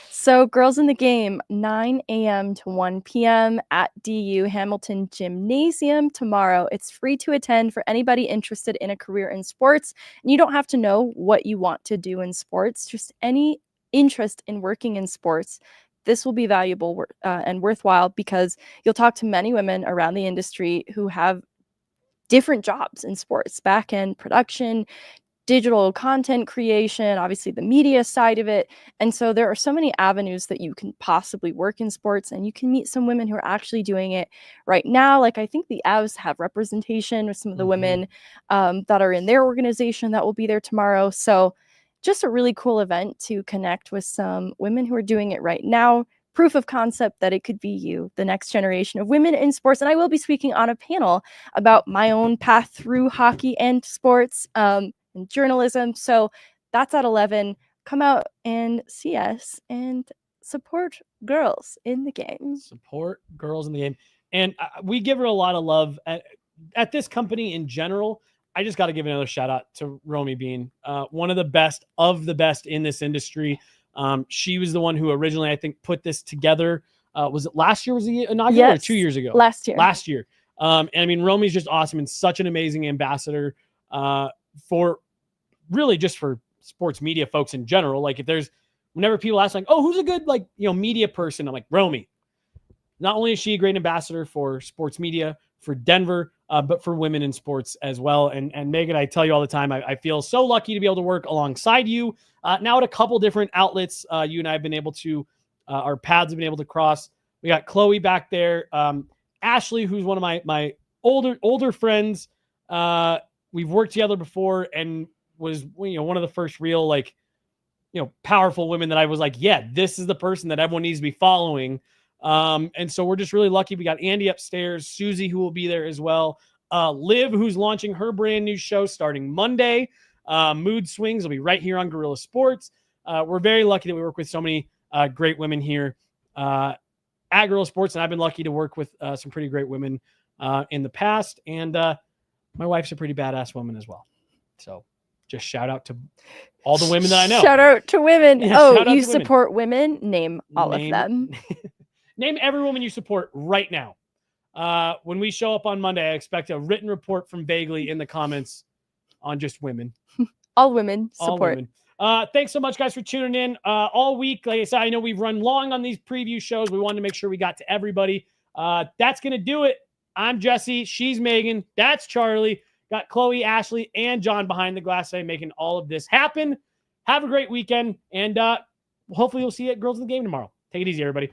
So Girls in the Game, 9 a.m. to 1 p.m. at DU Hamilton Gymnasium tomorrow. It's free to attend for anybody interested in a career in sports. And you don't have to know what you want to do in sports, just any interest in working in sports. This will be valuable and worthwhile because you'll talk to many women around the industry who have different jobs in sports, back-end production, digital content creation, obviously the media side of it. And so there are so many avenues that you can possibly work in sports, and you can meet some women who are actually doing it right now. Like I think the Avs have representation with some of the women that are in their organization that will be there tomorrow. So just a really cool event to connect with some women who are doing it right now. Proof of concept that it could be you, the next generation of women in sports. And I will be speaking on a panel about my own path through hockey and sports and journalism. So that's at 11. Come out and see us and support Girls in the Game. Support Girls in the Game. And we give her a lot of love at this company in general. I just got to give another shout out to Romy Bean, one of the best in this industry. She was the one who originally, I think, put this together. Was it last year? Was the inaugural or 2 years ago? Last year. And I mean, Romy's just awesome and such an amazing ambassador for really just for sports media folks in general. Like whenever people ask like, oh, who's a good media person? I'm like, Romy. Not only is she a great ambassador for sports media for Denver, but for women in sports as well. And Megan, I tell you all the time, I feel so lucky to be able to work alongside you now at a couple different outlets. You and I have been able to, our paths have been able to cross. We got Chloe back there. Ashley, who's one of my older friends. We've worked together before and was one of the first real powerful women that I was like, yeah, this is the person that everyone needs to be following. And so we're just really lucky. We got Andy upstairs, Susie, who will be there as well. Liv, who's launching her brand new show starting Monday. Mood Swings will be right here on Guerrilla Sports. We're very lucky that we work with so many great women here at Guerrilla Sports. And I've been lucky to work with some pretty great women in the past. And my wife's a pretty badass woman as well. So just shout out to all the women that I know. Shout out to women. Yeah, you support women? Name all of them. Name every woman you support right now. When we show up on Monday, I expect a written report from Bagley in the comments on just women. All women support. All women. Thanks so much, guys, for tuning in all week. Like I said, I know we've run long on these preview shows. We wanted to make sure we got to everybody. That's going to do it. I'm Jesse. She's Megan. That's Charlie. Got Chloe, Ashley, and John behind the glass today making all of this happen. Have a great weekend, and hopefully we'll see you at Girls in the Game tomorrow. Take it easy, everybody.